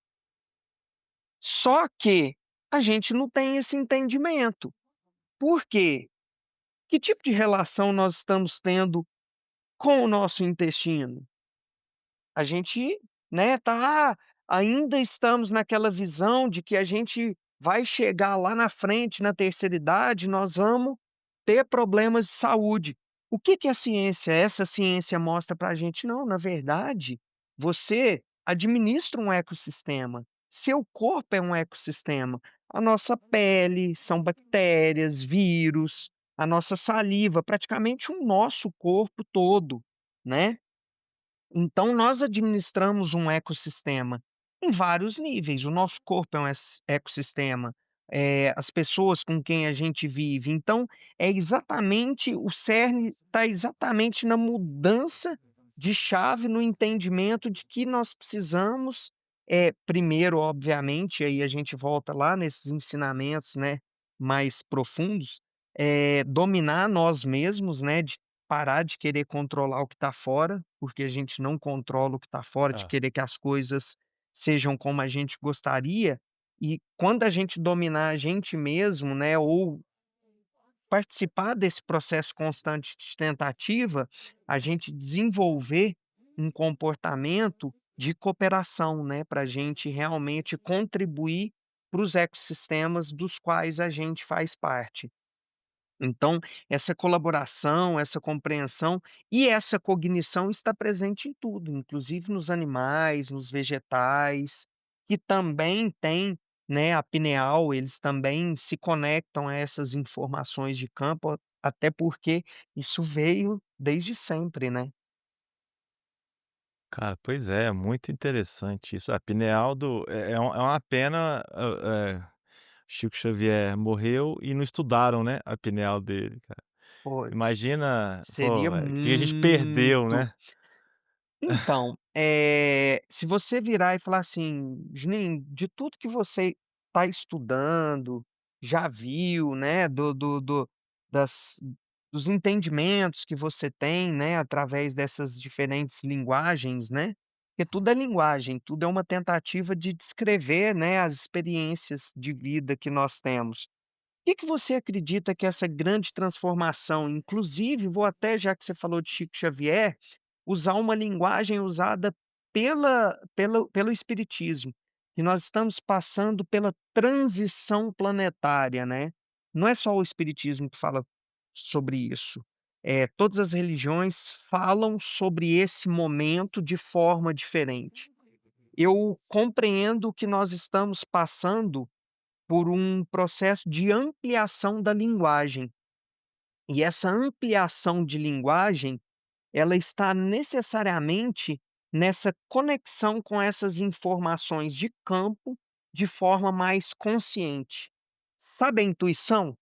Só que a gente não tem esse entendimento. Por quê? Que tipo de relação nós estamos tendo com o nosso intestino? A gente, né, ainda estamos naquela visão de que a gente vai chegar lá na frente, na terceira idade, nós vamos ter problemas de saúde. O que que a ciência essa ciência mostra para a gente? Não, na verdade, você administra um ecossistema, seu corpo é um ecossistema. A nossa pele são bactérias, vírus, a nossa saliva, praticamente o nosso corpo todo, né. Então nós administramos um ecossistema em vários níveis. O nosso corpo é um ecossistema, as pessoas com quem a gente vive. Então é exatamente o cerne está exatamente na mudança de chave, no entendimento de que nós precisamos, primeiro, obviamente, aí a gente volta lá nesses ensinamentos, né, mais profundos, dominar nós mesmos, né, de parar de querer controlar o que está fora, porque a gente não controla o que está fora, de é. querer que as coisas sejam como a gente gostaria, e quando a gente dominar a gente mesmo, né, ou participar desse processo constante de tentativa, a gente desenvolver um comportamento de cooperação, né, para a gente realmente contribuir para os ecossistemas dos quais a gente faz parte. Então, essa colaboração, essa compreensão e essa cognição está presente em tudo, inclusive nos animais, nos vegetais, que também têm, né, a pineal, eles também se conectam a essas informações de campo, até porque isso veio desde sempre, né. Cara, pois é, muito interessante isso. A pineal é uma pena, Chico Xavier morreu e não estudaram, né, a pineal dele, cara. Pois, Imagina, seria pô, velho, o que a gente perdeu, muito. né. Então, se você virar e falar assim: "Juninho, de tudo que você está estudando, já viu, né, das dos entendimentos que você tem, né, através dessas diferentes linguagens, né, porque tudo é linguagem, tudo é uma tentativa de descrever, né, as experiências de vida que nós temos. Que você acredita que essa grande transformação, inclusive vou até, já que você falou de Chico Xavier, usar uma linguagem usada pelo espiritismo, que nós estamos passando pela transição planetária, né. Não é só o espiritismo que fala sobre isso, todas as religiões falam sobre esse momento de forma diferente. Eu compreendo que nós estamos passando por um processo de ampliação da linguagem. E essa ampliação de linguagem, ela está necessariamente nessa conexão com essas informações de campo de forma mais consciente. Sabe a intuição?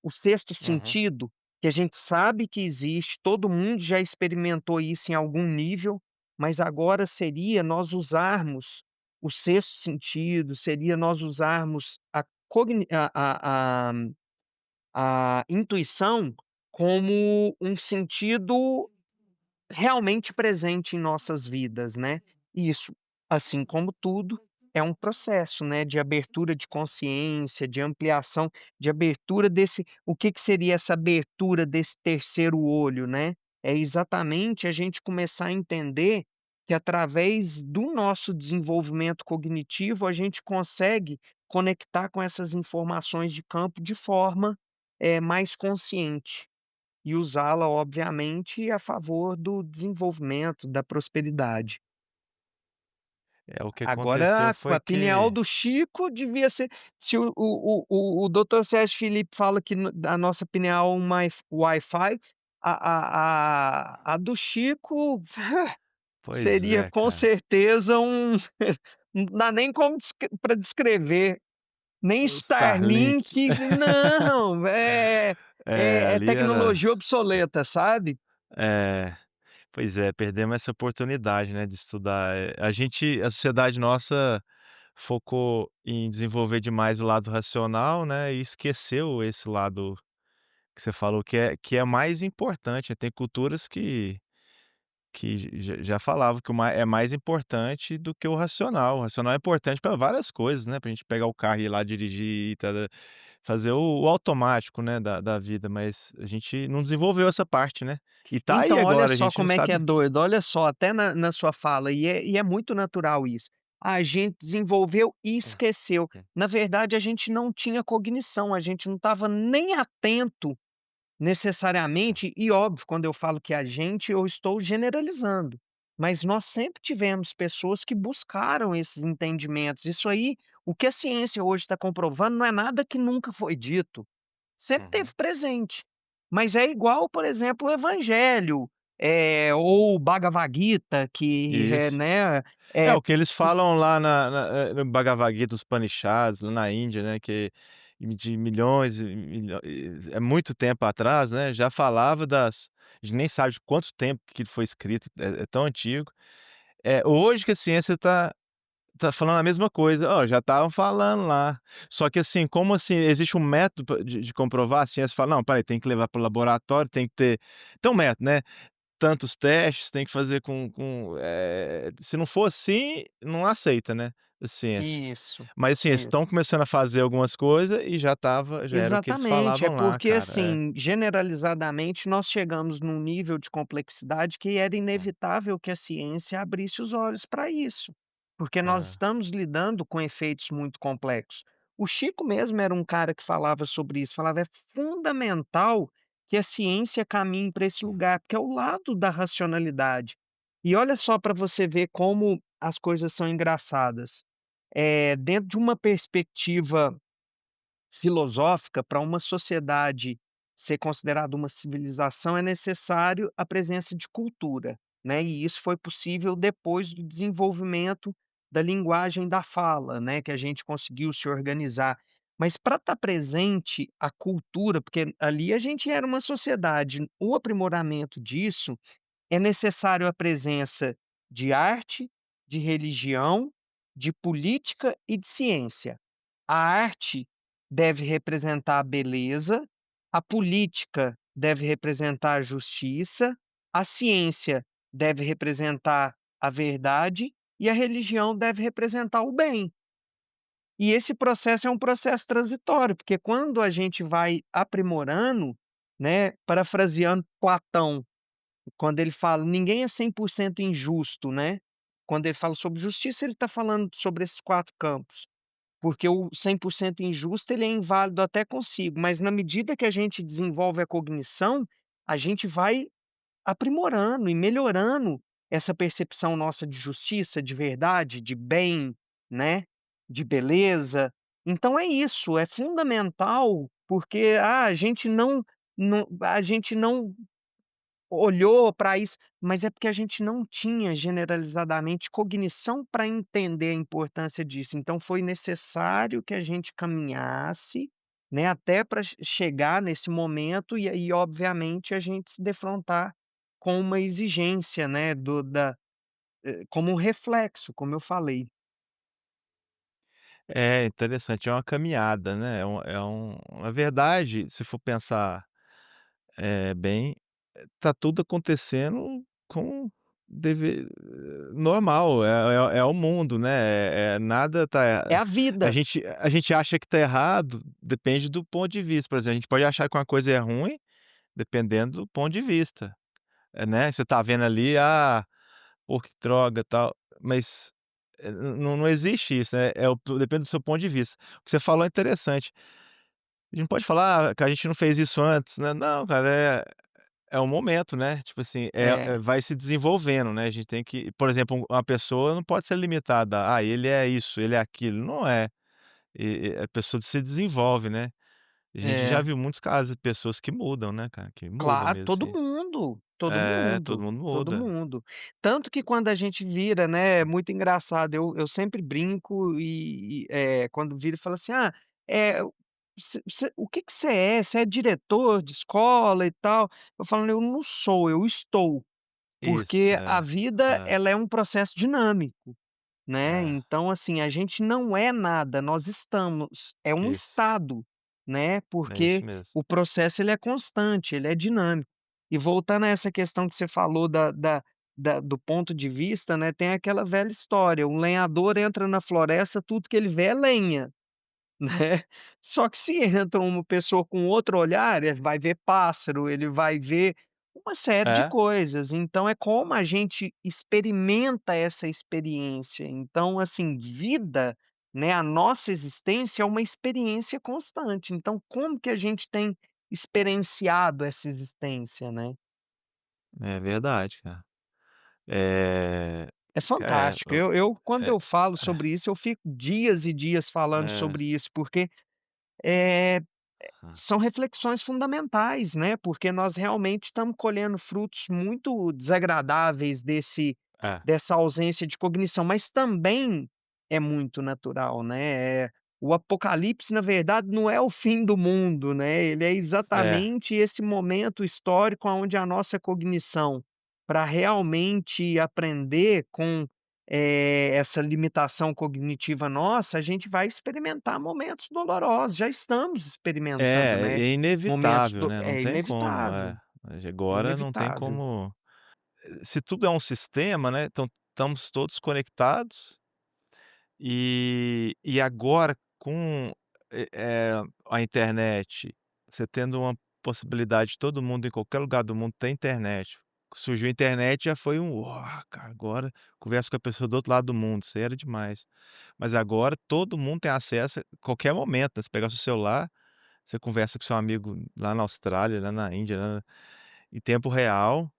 O sexto Uhum. sentido, que a gente sabe que existe, todo mundo já experimentou isso em algum nível, mas agora seria nós usarmos o sexto sentido, seria nós usarmos a intuição como um sentido realmente presente em nossas vidas, né. E isso, assim como tudo, é um processo, né, de abertura de consciência, de ampliação, de abertura desse o que que seria essa abertura desse terceiro olho, né? É exatamente a gente começar a entender que através do nosso desenvolvimento cognitivo, a gente consegue conectar com essas informações de campo de forma, mais consciente. E usá-la, obviamente, a favor do desenvolvimento, da prosperidade. É, o que Agora, aconteceu a foi pineal que do Chico devia ser, se o doutor Sérgio Felipe fala que a nossa pineal é um Wi-Fi, a do Chico pois seria é, com cara. certeza não dá nem como para descrever, nem O Starlink. Starlink, não, É, é ali era tecnologia obsoleta, sabe? é, pois é, perdemos essa oportunidade, né, de estudar. A sociedade nossa focou em desenvolver demais o lado racional, né, e esqueceu esse lado que você falou que é mais importante. Tem culturas que já falavam que é mais importante do que o racional. O racional é importante para várias coisas, né, pra gente pegar o carro e ir lá dirigir e fazer o automático, né, da vida, mas a gente não desenvolveu essa parte, né. E tá aí Então, olha agora, a só gente não como é que é sabe. doido, olha só, até na sua fala, e é muito natural isso. A gente desenvolveu e esqueceu. Na verdade, a gente não tinha cognição, a gente não estava nem atento necessariamente, e óbvio, quando eu falo que a gente, eu estou generalizando, mas nós sempre tivemos pessoas que buscaram esses entendimentos. Isso aí, o que a ciência hoje está comprovando, não é nada que nunca foi dito. Sempre Uhum. teve presente. Mas é igual, por exemplo, o evangelho, ou o Bhagavad Gita que Isso. né, É, eh, o que eles s falam s lá no Bhagavad Gita, os Upanishads, lá na Índia, né, que de milhões e é muito tempo atrás, né, já falava das a gente nem sabe de quanto tempo que foi escrito, é tão antigo. Hoje que a ciência tá falando a mesma coisa, ó, já estavam falando lá. Só que assim, como assim, existe um método de comprovar, a ciência fala: "Não, espera aí, tem que levar para o laboratório, tem um método, né, tantos testes, tem que fazer se não for assim, não aceita, né, a ciência". isso, Mas assim, eles estão isso. começando a fazer algumas coisas e já era o que eles Exatamente, é falavam lá, porque, cara. assim, generalizadamente, nós chegamos num nível de complexidade que era inevitável que a ciência abrisse os olhos para isso, porque nós É. estamos lidando com efeitos muito complexos. O Chico mesmo era um cara que falava sobre isso, falava: "É fundamental que a ciência caminhe para esse lugar, porque é o lado da racionalidade". E olha só para você ver como as coisas são engraçadas, dentro de uma perspectiva filosófica, para uma sociedade ser considerada uma civilização, é necessário a presença de cultura, né, e isso foi possível depois do desenvolvimento da linguagem da fala, né, que a gente conseguiu se organizar. Mas para estar presente a cultura, porque ali a gente era uma sociedade, o aprimoramento disso é necessário a presença de arte, de religião, de política e de ciência. A arte deve representar a beleza, a política deve representar a justiça, a ciência deve representar a verdade e a religião deve representar o bem. E esse processo é um processo transitório, porque quando a gente vai aprimorando, né, parafraseando Platão, quando ele fala: "Ninguém é 100% injusto", né, quando ele fala sobre justiça, ele está falando sobre esses 4 campos. Porque o 100% injusto, ele é inválido até consigo, mas na medida que a gente desenvolve a cognição, a gente vai aprimorando e melhorando essa percepção nossa de justiça, de verdade, de bem, né, de beleza. Então é isso, é fundamental, porque, a gente não olhou para isso, mas é porque a gente não tinha generalizadamente cognição para entender a importância disso, então foi necessário que a gente caminhasse, né, até para chegar nesse momento e aí obviamente a gente se defrontar com uma exigência, né, como um reflexo, como eu falei. É interessante, é uma caminhada, né, na verdade, se for pensar, bem, tá tudo acontecendo como deve normal, é o mundo, né, nada É tá a vida. a gente acha que tá errado, depende do ponto de vista, por exemplo, a gente pode achar que uma coisa é ruim, dependendo do ponto de vista, né, você tá vendo ali, "Pô, que droga, tal", mas, não existe isso, depende do seu ponto de vista. O que você falou é interessante, a gente não pode falar: que a gente não fez isso antes", né, não cara, é um momento, né, tipo assim, É, vai se desenvolvendo, né, a gente tem que por exemplo, uma pessoa não pode ser limitada: "Ah, ele é isso, ele é aquilo", não é, a pessoa se desenvolve, né. A gente já é. viu muitos casos de pessoas que mudam, né, cara, que mudam Claro, mesmo, todo assim. mundo, todo É, todo mundo, mundo todo muda. mundo. Tanto que quando a gente vira, né, é muito engraçado, eu sempre brinco quando vira e fala assim: "Ah, eh, o que que você é? Você é diretor de escola e tal?" Eu falo: "Eu não sou, eu estou", Isso, porque a vida é, ela é um processo dinâmico. Né, é, então assim, a gente não é nada, nós estamos, é um isso, estado, né, é isso porque mesmo. o processo ele é constante, ele é dinâmico. E voltando a essa questão que você falou do ponto de vista, né, tem aquela velha história, um lenhador entra na floresta, tudo que ele vê é lenha. Né. Só que se entra uma pessoa com outro olhar, ele vai ver pássaro, ele vai ver uma série de É, coisas, então é como a gente experimenta essa experiência. Então, assim, vida, né, a nossa existência é uma experiência constante, então como que a gente tem experienciado essa existência, né. é verdade, cara. Eh, É é, fantástico, eu quando é, eu falo sobre isso, eu fico dias e dias falando é, sobre isso, porque, eh hã, são reflexões fundamentais, né, porque nós realmente estamos colhendo frutos muito desagradáveis é, dessa ausência de cognição, mas também é muito natural, né, o apocalipse, na verdade, não é o fim do mundo, né, ele é é, exatamente esse momento histórico aonde a nossa cognição, para realmente aprender com, essa limitação cognitiva nossa, a gente vai experimentar momentos dolorosos, já estamos experimentando, né, é momentos inevitável, né, não é tem como, inevitável, agora não tem inevitável. como se tudo é um sistema, né, então estamos todos conectados. E agora com, a internet, você tendo uma possibilidade de todo mundo em qualquer lugar do mundo ter internet. Surgiu a internet já foi um: "Uau, cara, agora converso com a pessoa do outro lado do mundo", isso aí era demais. Mas agora todo mundo tem acesso a qualquer momento, né, você pegar seu celular, você conversa com seu amigo lá na Austrália, lá na Índia, lá em tempo real,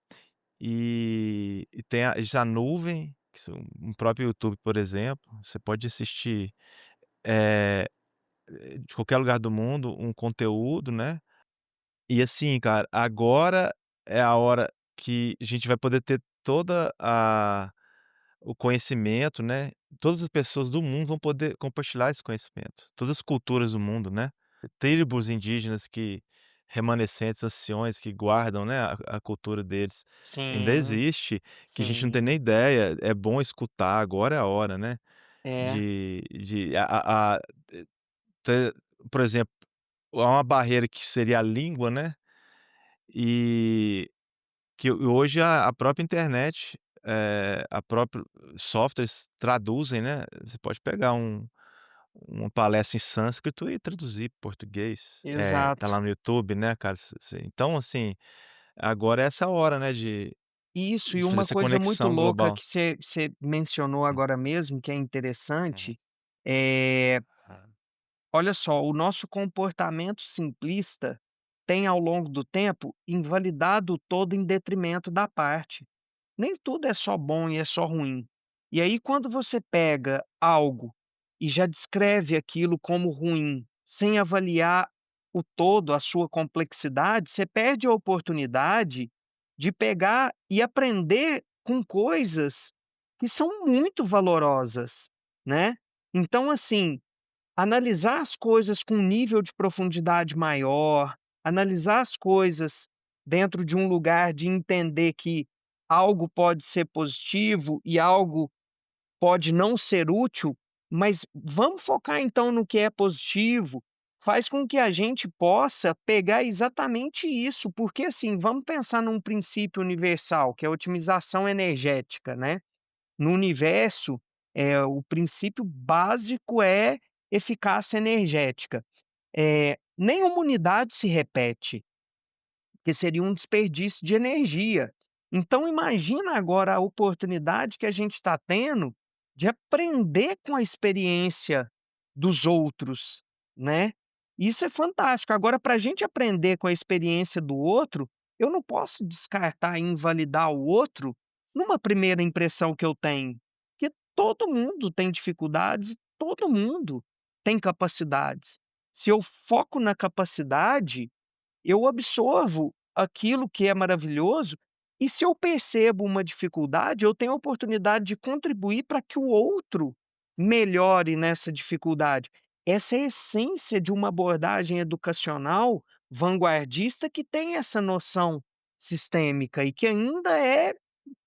e tem a nuvem, que são um próprio YouTube, por exemplo, você pode assistir eh, de qualquer lugar do mundo, um conteúdo, né. E assim, cara, agora é a hora que a gente vai poder ter toda a o conhecimento, né, todas as pessoas do mundo vão poder compartilhar esse conhecimento, todas as culturas do mundo, né. Tribos indígenas que remanescentes, anciões que guardam, né, a cultura deles, ainda Sim, existe, que a gente não tem sim. nem ideia, é bom escutar, agora é a hora, né. É, De te por exemplo, há uma barreira que seria a língua, né, e que hoje a própria internet, a próprio softwares traduzem, né, você pode pegar uma palestra em sânscrito e traduzir para português, tá Exato. lá no YouTube, né, cara, então assim, agora é essa hora, né, Isso, e de fazer uma essa coisa muito conexão louca global. que você mencionou Hum, agora mesmo, que é uhum, interessante, é, olha só, o nosso comportamento simplista tem, ao longo do tempo, invalidado o todo em detrimento da parte. Nem tudo é só bom e é só ruim. E aí, quando você pega algo e já descreve aquilo como ruim, sem avaliar o todo, a sua complexidade, você perde a oportunidade de pegar e aprender com coisas que são muito valorosas, né. Então, assim, analisar as coisas com um nível de profundidade maior, analisar as coisas dentro de um lugar de entender que algo pode ser positivo e algo pode não ser útil, mas vamos focar então no que é positivo, faz com que a gente possa pegar exatamente isso, porque assim, vamos pensar num princípio universal, que é a otimização energética, né? No universo, o princípio básico é eficácia energética. Nenhuma unidade se repete, porque seria um desperdício de energia. Então imagina agora a oportunidade que a gente está tendo de aprender com a experiência dos outros, né. Isso é fantástico. Agora para a gente aprender com a experiência do outro, eu não posso descartar e invalidar o outro numa primeira impressão que eu tenho, porque todo mundo tem dificuldades, todo mundo tem capacidades. Se eu foco na capacidade, eu absorvo aquilo que é maravilhoso, e se eu percebo uma dificuldade, eu tenho a oportunidade de contribuir para que o outro melhore nessa dificuldade. Essa é a essência de uma abordagem educacional vanguardista que tem essa noção sistêmica e que ainda é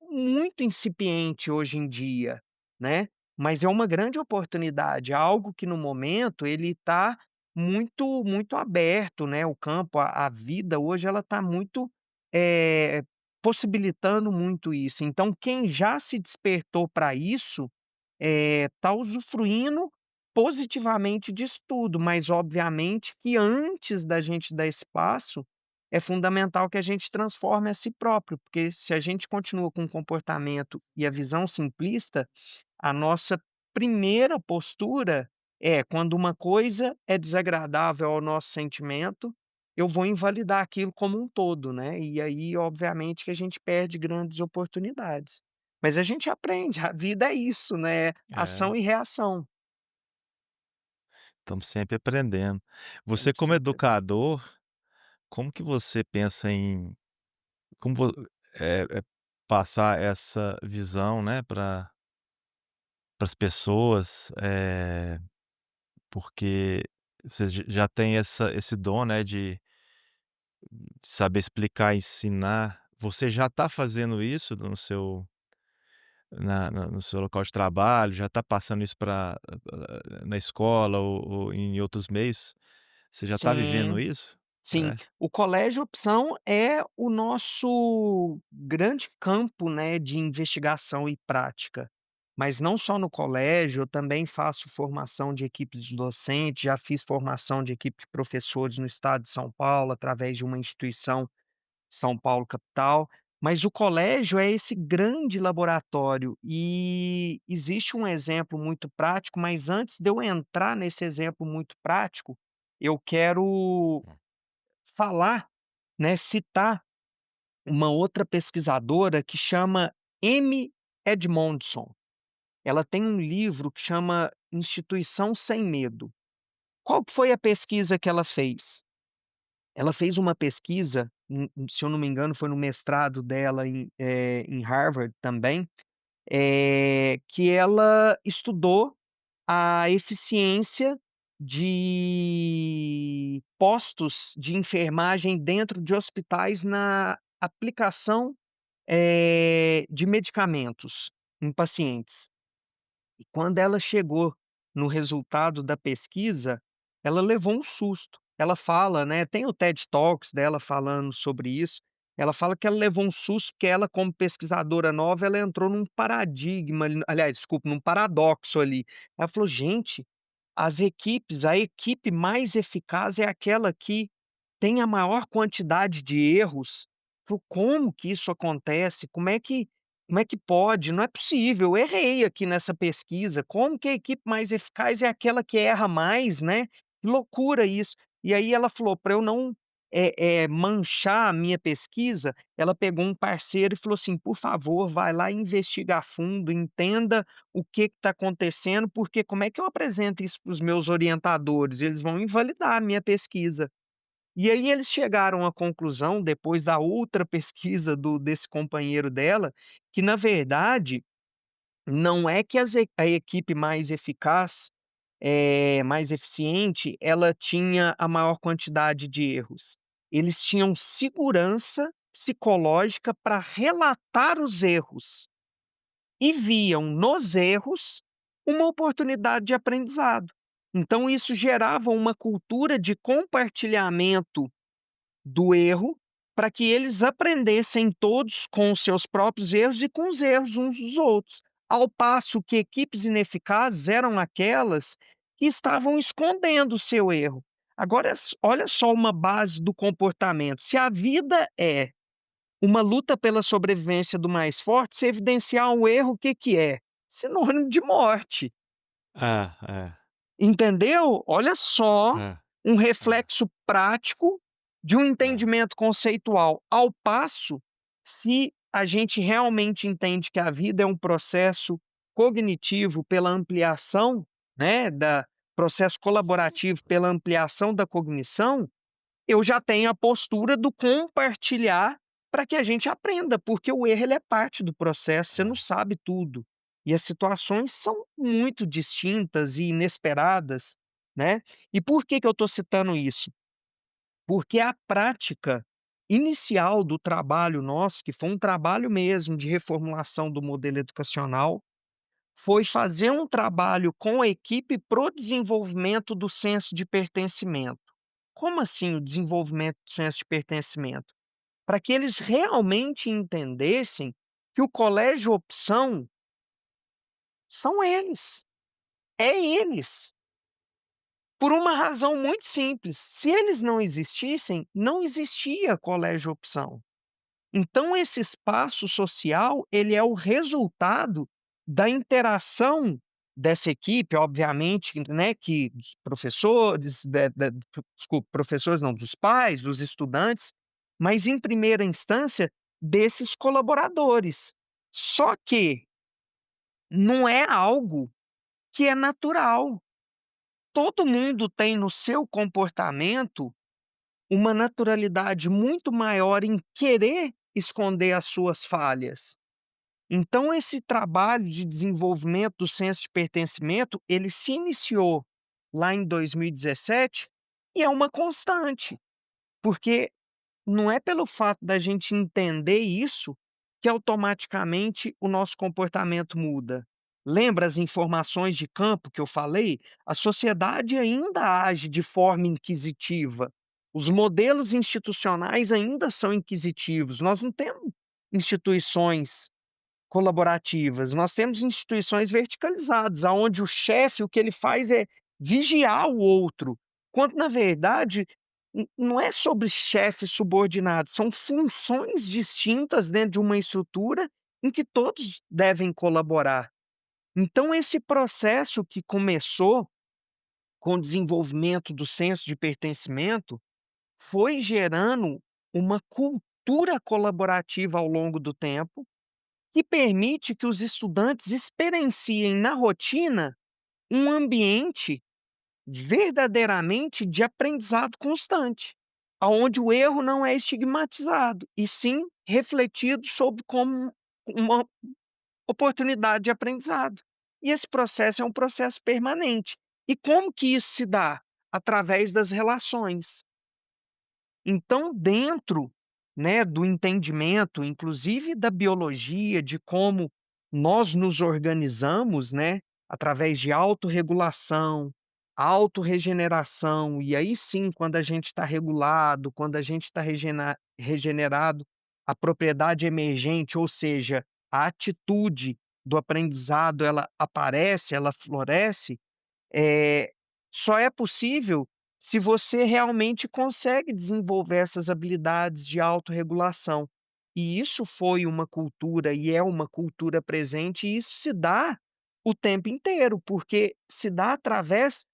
muito incipiente hoje em dia, né, mas é uma grande oportunidade, algo que no momento ele está muito aberto, né, o campo, a vida hoje ela está muito, eh, possibilitando muito isso. Então quem já se despertou para isso, está usufruindo positivamente disso tudo, mas obviamente que antes da gente dar espaço, é fundamental que a gente transforme a si próprio, porque se a gente continua com o comportamento e a visão simplista, a nossa primeira postura é quando uma coisa é desagradável ao nosso sentimento, eu vou invalidar aquilo como um todo, né, e aí obviamente que a gente perde grandes oportunidades. Mas a gente aprende, a vida é isso, né, é, ação e reação. estamos sempre aprendendo. Você Estamos como sempre aprendendo. educador, como que você pensa em como passar essa visão, né, para as pessoas, porque você já tem esse dom, né, de saber explicar, ensinar. Você já está fazendo isso no seu local de trabalho, já está passando isso para na escola ou em outros meios? Você já está vivendo Sim. isso? Sim, É. o colégio opção é o nosso grande campo, né, de investigação e prática. Mas não só no colégio, eu também faço formação de equipes de docentes, já fiz formação de equipe de professores no estado de São Paulo, através de uma instituição, São Paulo capital. Mas o colégio é esse grande laboratório e existe um exemplo muito prático, mas antes de eu entrar nesse exemplo muito prático, eu quero falar, né, citar uma outra pesquisadora que chama Amy Edmondson. Ela tem um livro que chama Instituição Sem Medo. Qual que foi a pesquisa que ela fez? Ela fez uma pesquisa, se eu não me engano, foi no mestrado dela em Harvard também, que ela estudou a eficiência de postos de enfermagem dentro de hospitais na aplicação, de medicamentos em pacientes. E quando ela chegou no resultado da pesquisa, ela levou um susto. Ela fala, né, tem o TED Talks dela falando sobre isso, ela fala que ela levou um susto, porque ela, como pesquisadora nova, ela entrou num paradigma ali, aliás, desculpa, num paradoxo ali. Ela falou: "Gente, a equipe mais eficaz é aquela que tem a maior quantidade de erros". Falou: "Como que isso acontece? Como é que pode? Não é possível, eu errei aqui nessa pesquisa, como que a equipe mais eficaz é aquela que erra mais, né? Que loucura isso". E aí ela falou para eu não, manchar a minha pesquisa, ela pegou um parceiro e falou assim: "Por favor, vai lá e investiga a fundo, entenda o que está acontecendo, porque como é que eu apresento isso para os meus orientadores? Eles vão invalidar a minha pesquisa". E aí eles chegaram à conclusão, depois da outra pesquisa desse companheiro dela, que na verdade, não é que a equipe mais eficaz, mais eficiente, ela tinha a maior quantidade de erros. Eles tinham segurança psicológica para relatar os erros e viam nos erros uma oportunidade de aprendizado. Então isso gerava uma cultura de compartilhamento do erro, para que eles aprendessem todos com os seus próprios erros e com os erros uns dos outros. Ao passo que equipes ineficazes eram aquelas que estavam escondendo o seu erro. Agora, olha só uma base do comportamento. Se a vida é uma luta pela sobrevivência do mais forte, se evidenciar um erro, o que que é? Sinônimo de morte. É, é, Entendeu? Olha só, é, um é, reflexo prático de um é, entendimento conceitual, ao passo, se a gente realmente entende que a vida é um processo cognitivo pela ampliação, né, da processo colaborativo pela ampliação da cognição, eu já tenho a postura do compartilhar para que a gente aprenda, porque o erro ele é parte do processo, você não é. sabe tudo. E as situações são muito distintas e inesperadas, né. E por que que eu estou citando isso? Porque a prática inicial do trabalho nosso, que foi um trabalho mesmo de reformulação do modelo educacional, foi fazer um trabalho com a equipe para o desenvolvimento do senso de pertencimento. Como assim o desenvolvimento do senso de pertencimento? Para que eles realmente entendessem que o colégio opção são eles, é eles. Por uma razão muito simples, se eles não existissem, não existia colégio opção. Então esse espaço social, ele é o resultado da interação dessa equipe, obviamente, né, que dos professores, desculpa, professores não, dos pais, dos estudantes, mas em primeira instância desses colaboradores. Só que não é algo que é natural. Todo mundo tem no seu comportamento uma naturalidade muito maior em querer esconder as suas falhas. Então esse trabalho de desenvolvimento do senso de pertencimento, ele se iniciou lá em 2017 e é uma constante, porque não é pelo fato da gente entender isso que automaticamente o nosso comportamento muda. Lembra as informações de campo que eu falei? A sociedade ainda age de forma inquisitiva. Os modelos institucionais ainda são inquisitivos. Nós não temos instituições colaborativas, nós temos instituições verticalizadas, aonde o chefe, o que ele faz é vigiar o outro, quando na verdade não é sobre chefe subordinado, são funções distintas dentro de uma estrutura em que todos devem colaborar. Então esse processo que começou com o desenvolvimento do senso de pertencimento, foi gerando uma cultura colaborativa ao longo do tempo, que permite que os estudantes experienciem na rotina um ambiente verdadeiramente de aprendizado constante, aonde o erro não é estigmatizado, e sim refletido sobre como uma oportunidade de aprendizado. E esse processo é um processo permanente. E como que isso se dá? Através das relações. Então, dentro, né, do entendimento, inclusive da biologia, de como nós nos organizamos, né, através de autorregulação, autorregeneração, e aí sim, quando a gente está regulado, quando a gente está regenerado, a propriedade emergente, ou seja, a atitude do aprendizado, ela aparece, ela floresce, eh, só é possível se você realmente consegue desenvolver essas habilidades de autorregulação. E isso foi uma cultura e é uma cultura presente, e isso se dá o tempo inteiro, porque se dá através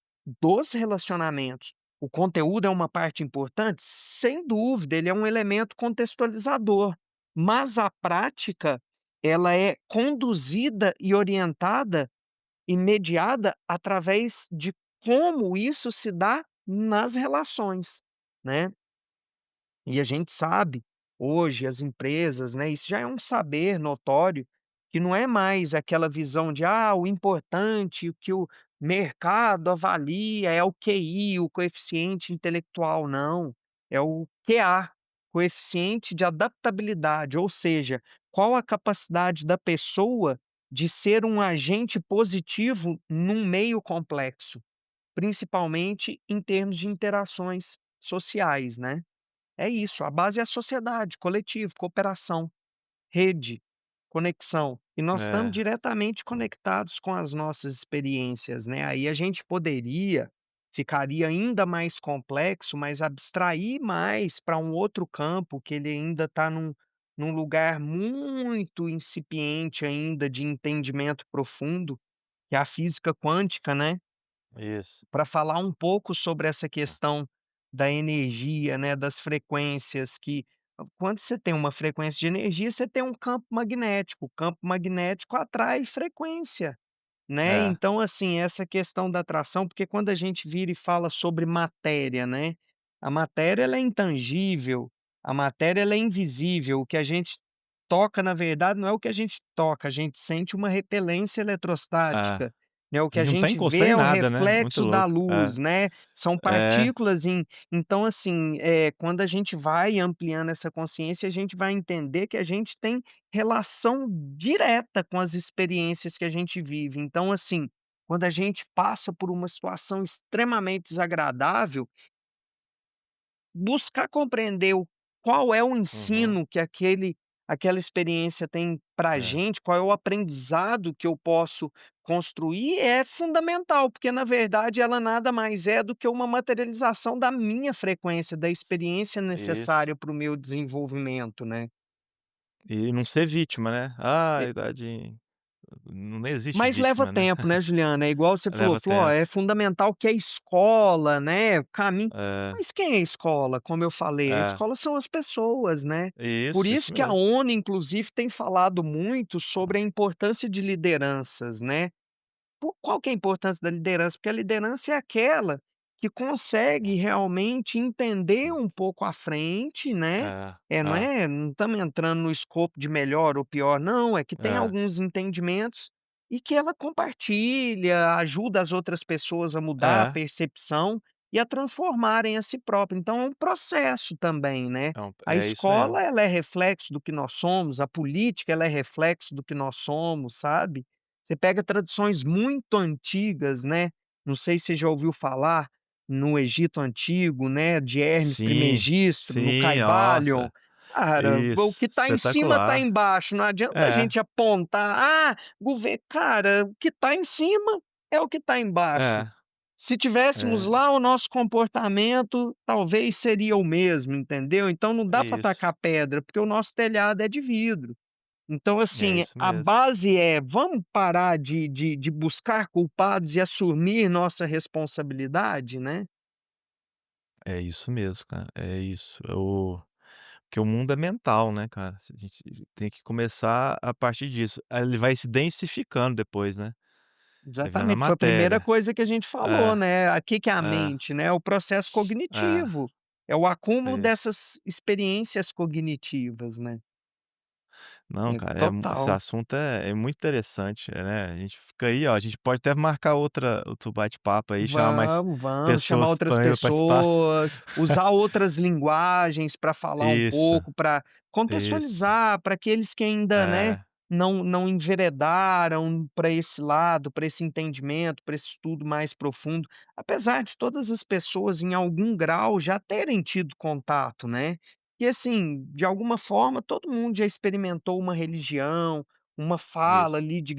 dos relacionamentos. O conteúdo é uma parte importante? Sem dúvida, ele é um elemento contextualizador, mas a prática, ela é conduzida e orientada e mediada através de como isso se dá nas relações, né. E a gente sabe, hoje as empresas, né, isso já é um saber notório, que não é mais aquela visão de: "Ah, o importante, o que o mercado avalia é o QI, o coeficiente intelectual", não, é o QA, coeficiente de adaptabilidade, ou seja, qual a capacidade da pessoa de ser um agente positivo num meio complexo, principalmente em termos de interações sociais, né. É isso, a base é a sociedade, coletivo, cooperação, rede, conexão. E nós estamos É, diretamente conectados com as nossas experiências, né. Aí a gente poderia ficaria ainda mais complexo, mas abstrair mais para um outro campo que ele ainda está num lugar muito incipiente ainda de entendimento profundo, que é a física quântica, né. isso. Para falar um pouco sobre essa questão da energia, né, das frequências que quando você tem uma frequência de energia, você tem um campo magnético, o campo magnético atrai frequência. Né, É, então assim, essa questão da atração porque quando a gente vira e fala sobre matéria, né, a matéria ela é intangível, a matéria ela é invisível, o que a gente toca na verdade não é o que a gente toca, a gente sente uma repelência é. eletrostática, né, o que A a gente não tá gente vê encostando em é o nada, né, muito reflexo da louco. luz, né, são É, partículas então assim, quando a gente vai ampliando essa consciência, a gente vai entender que a gente tem relação direta com as experiências que a gente vive. Então, assim, quando a gente passa por uma situação extremamente desagradável, buscar compreender o qual é o uhum, ensino que aquela experiência tem pra é, gente, qual é o aprendizado que eu posso construir, é fundamental, porque na verdade ela nada mais é do que uma materialização da minha frequência, da experiência isso. necessária para o meu desenvolvimento, né. E não ser vítima, né. Ah, E idade não existe Mas leva vítima, né. tempo, né, Juliana, é igual você falou, Leva falou: "Ó, tempo. é fundamental que a escola, né, caminhe", É, mas quem é a escola? Como eu falei, a é. escola são as pessoas, né. Por Isso isso que a mesmo. ONU inclusive tem falado muito sobre a importância de lideranças, né. Qual que é a importância da liderança? Porque a liderança é aquela que consegue realmente entender um pouco à frente, né, É, é, não estamos entrando no escopo de melhor ou pior, não, é que tem é, alguns entendimentos e que ela compartilha, ajuda as outras pessoas a mudar a é, percepção e a transformarem a si própria, então é um processo também, né. A é isso mesmo. escola ela é reflexo do que nós somos, a política ela é reflexo do que nós somos, sabe. Você pega tradições muito antigas, né, não sei se você já ouviu falar no Egito Antigo, né, de Hermes Sim, Trismegisto, no sim, Caibalion. nossa. Cara, o Isso, que está em cima está espetacular. embaixo, não adianta a É, gente apontar: "Ah, governo", cara, o que está em cima é o que está embaixo. é, Se tivéssemos é, lá, o nosso comportamento talvez seria o mesmo, entendeu. Então não dá para isso, tacar pedra, porque o nosso telhado é de vidro. Então, é assim, isso a mesmo. base é: vamos parar de buscar culpados e assumir nossa responsabilidade, né. É isso mesmo, cara, é isso. Porque o mundo é mental, né, cara, a gente tem que começar a partir disso. Aí ele vai se densificando depois, né, vai virando a Exatamente, foi a primeira matéria. coisa que a gente falou, É, né. A que é a é, mente, né, o processo é, cognitivo, é o acúmulo isso. dessas experiências cognitivas, né. Não, É, cara, esse total. assunto é muito interessante, né, a gente fica aí, ó, a gente pode até marcar outro bate-papo aí, chamar mais Vamos chamar pessoas outras para participar. pessoas, usar outras linguagens para falar um Isso, pouco, para isso. contextualizar para aqueles que ainda, né, É. não enveredaram para esse lado, para esse entendimento, para esse estudo mais profundo, apesar de todas as pessoas em algum grau já terem tido contato, né. E assim, de alguma forma todo mundo já experimentou uma religião, uma fala Isso, ali de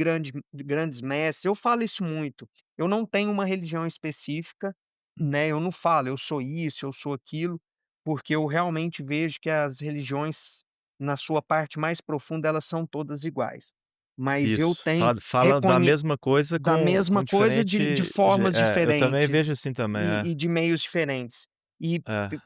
grandes mestres, eu falo isso muito, eu não tenho uma religião específica, né, eu não falo: "Eu sou isso, eu sou aquilo", porque eu realmente vejo que as religiões na sua parte mais profunda, elas são todas iguais. Mas eu isso. tenho Fala da reconhe mesma coisa da com mesma coisa de diferente formas eu também vejo diferentes assim também, e de meios diferentes. E é, p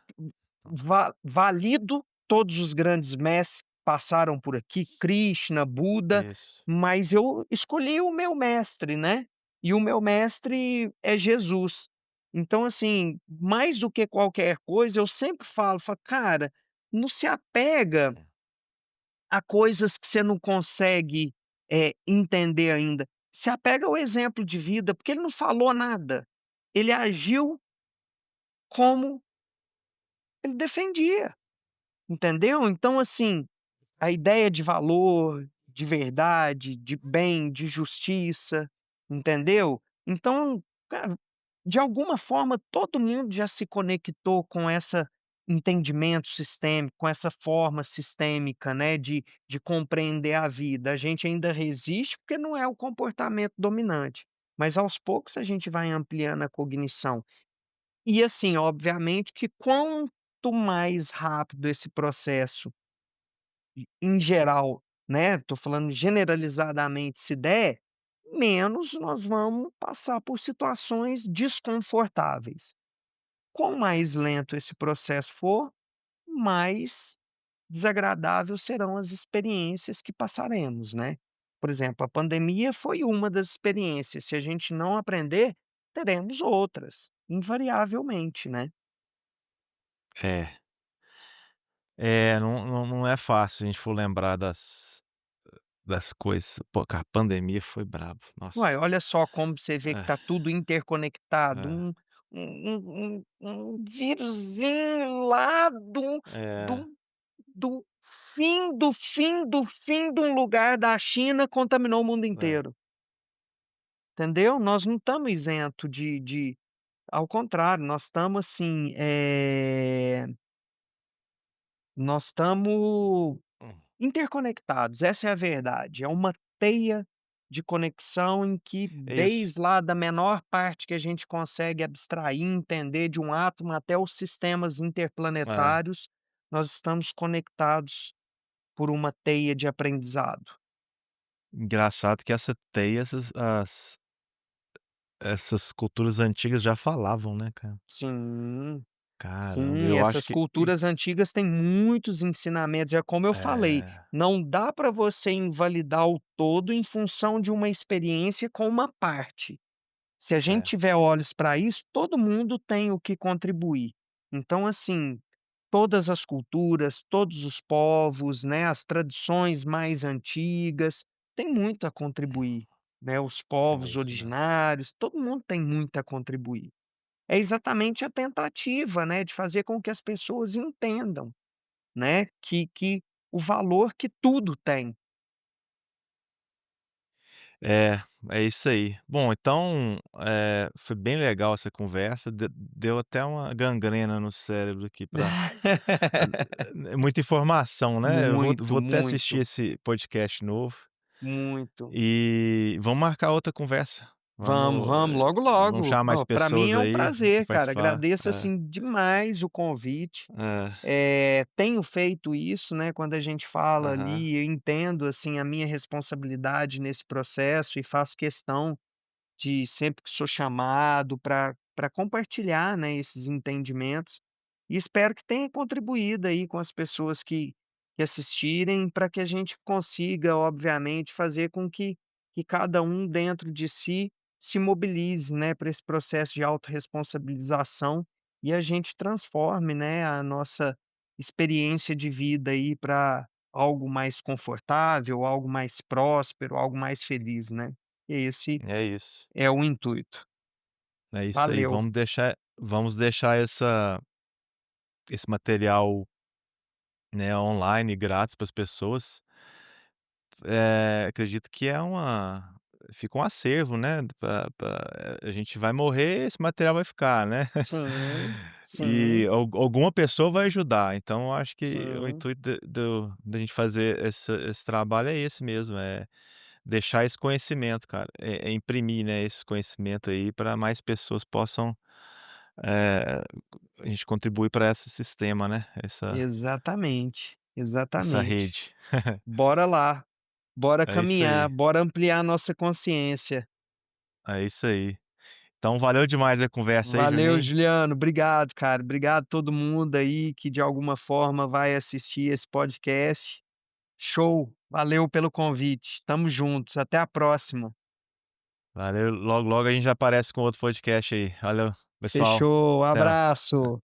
valido todos os grandes mestres que passaram por aqui, Krishna, Buda, isso. mas eu escolhi o meu mestre, né, e o meu mestre é Jesus. Então, assim, mais do que qualquer coisa, eu sempre falo: "Cara, não se apega a coisas que você não consegue, entender ainda. Se apega ao exemplo de vida, porque ele não falou nada, ele agiu como ele defendia, entendeu? Então, assim, a ideia de valor, de verdade, de bem, de justiça, entendeu? Então, cara, de alguma forma todo mundo já se conectou com essa entendimento sistêmico, com essa forma sistêmica, né, de compreender a vida. A gente ainda resiste porque não é o comportamento dominante, mas aos poucos a gente vai ampliando a cognição. E assim, obviamente que quanto mais rápido esse processo em geral, né, tô falando generalizadamente, se der, menos nós vamos passar por situações desconfortáveis. Quanto mais lento esse processo for, mais desagradáveis serão as experiências que passaremos, né. Por exemplo, a pandemia foi uma das experiências, se a gente não aprender, teremos outras, invariavelmente, né. É. É, não é fácil se a gente for lembrar das coisas. Pô, cara, a pandemia foi brabo, Uai, nossa. olha só como você vê que É, está tudo interconectado, é, um vírusinho lá é, do do fim de um lugar da China contaminou o mundo é. inteiro, entendeu? Nós não estamos isento de ao contrário, nós estamos assim, nós estamos Hum. interconectados, essa é a verdade, é uma teia de conexão em que É isso. desde lá da menor parte que a gente consegue abstrair, entender de um átomo até os sistemas É. interplanetários, nós estamos conectados por uma teia de aprendizado. Engraçado que essa teia, essas culturas antigas já falavam, né, cara. Sim, Caramba, sim, eu acho essas que culturas antigas têm muitos ensinamentos, é como eu falei, é, não dá para você invalidar o todo em função de uma experiência com uma parte. Se a gente é, tiver olhos para isso, todo mundo tem o que contribuir. Então, assim, todas as culturas, todos os povos, né, as tradições mais antigas, têm muito a contribuir, né, os é povos isso mesmo. originários, todo mundo tem muito a contribuir. É exatamente a tentativa, né, de fazer com que as pessoas entendam, né, que o valor que tudo tem. É, é isso aí. Bom, então, foi bem legal essa conversa, deu até uma gangrena no cérebro aqui pra é muita informação, né. Eu vou Muito, vou até assistir muito, esse podcast novo muito. e vamos marcar outra conversa. Vamos, Vamos, vamos, logo, vamos logo. chamar mais Ó, pra mim pessoas é um aí e prazer, cara, participar. agradeço, É, assim, demais o convite. é, Tenho feito isso, né, quando a gente fala aham, ali, eu entendo, assim, a minha responsabilidade nesse processo e faço questão de sempre que sou chamado para compartilhar, né, esses entendimentos, e espero que tenha contribuído aí com as pessoas que assistirem, para que a gente consiga, obviamente, fazer com que cada um dentro de si se mobilize, né, para esse processo de autorresponsabilização e a gente transforme, né, a nossa experiência de vida aí para algo mais confortável, algo mais próspero, algo mais feliz, né. Esse é isso. é o intuito. É isso aí, Valeu. vamos deixar esse material, né, online grátis para as pessoas. acredito que é uma fica um acervo, né, a gente vai morrer, esse material vai ficar, né. Sim, E sim, alguma pessoa vai ajudar, então eu acho que o sim, intuito da gente fazer esse trabalho é esse mesmo, é deixar esse conhecimento, cara, é imprimir, né, esse conhecimento aí para mais pessoas possam, eh, a gente contribuir para esse sistema, né, exatamente, essa exatamente. rede. Bora lá, bora É isso caminhar, aí, bora ampliar nossa consciência. é isso aí. Então valeu demais a conversa aí, Valeu, Juninho. Juliano, obrigado, cara, obrigado todo mundo aí que de alguma forma vai assistir esse podcast. Show, valeu pelo convite, estamos juntos, até a próxima. Valeu, logo, logo a gente já aparece com outro podcast aí. Valeu, pessoal. Fechou, Até. abraço.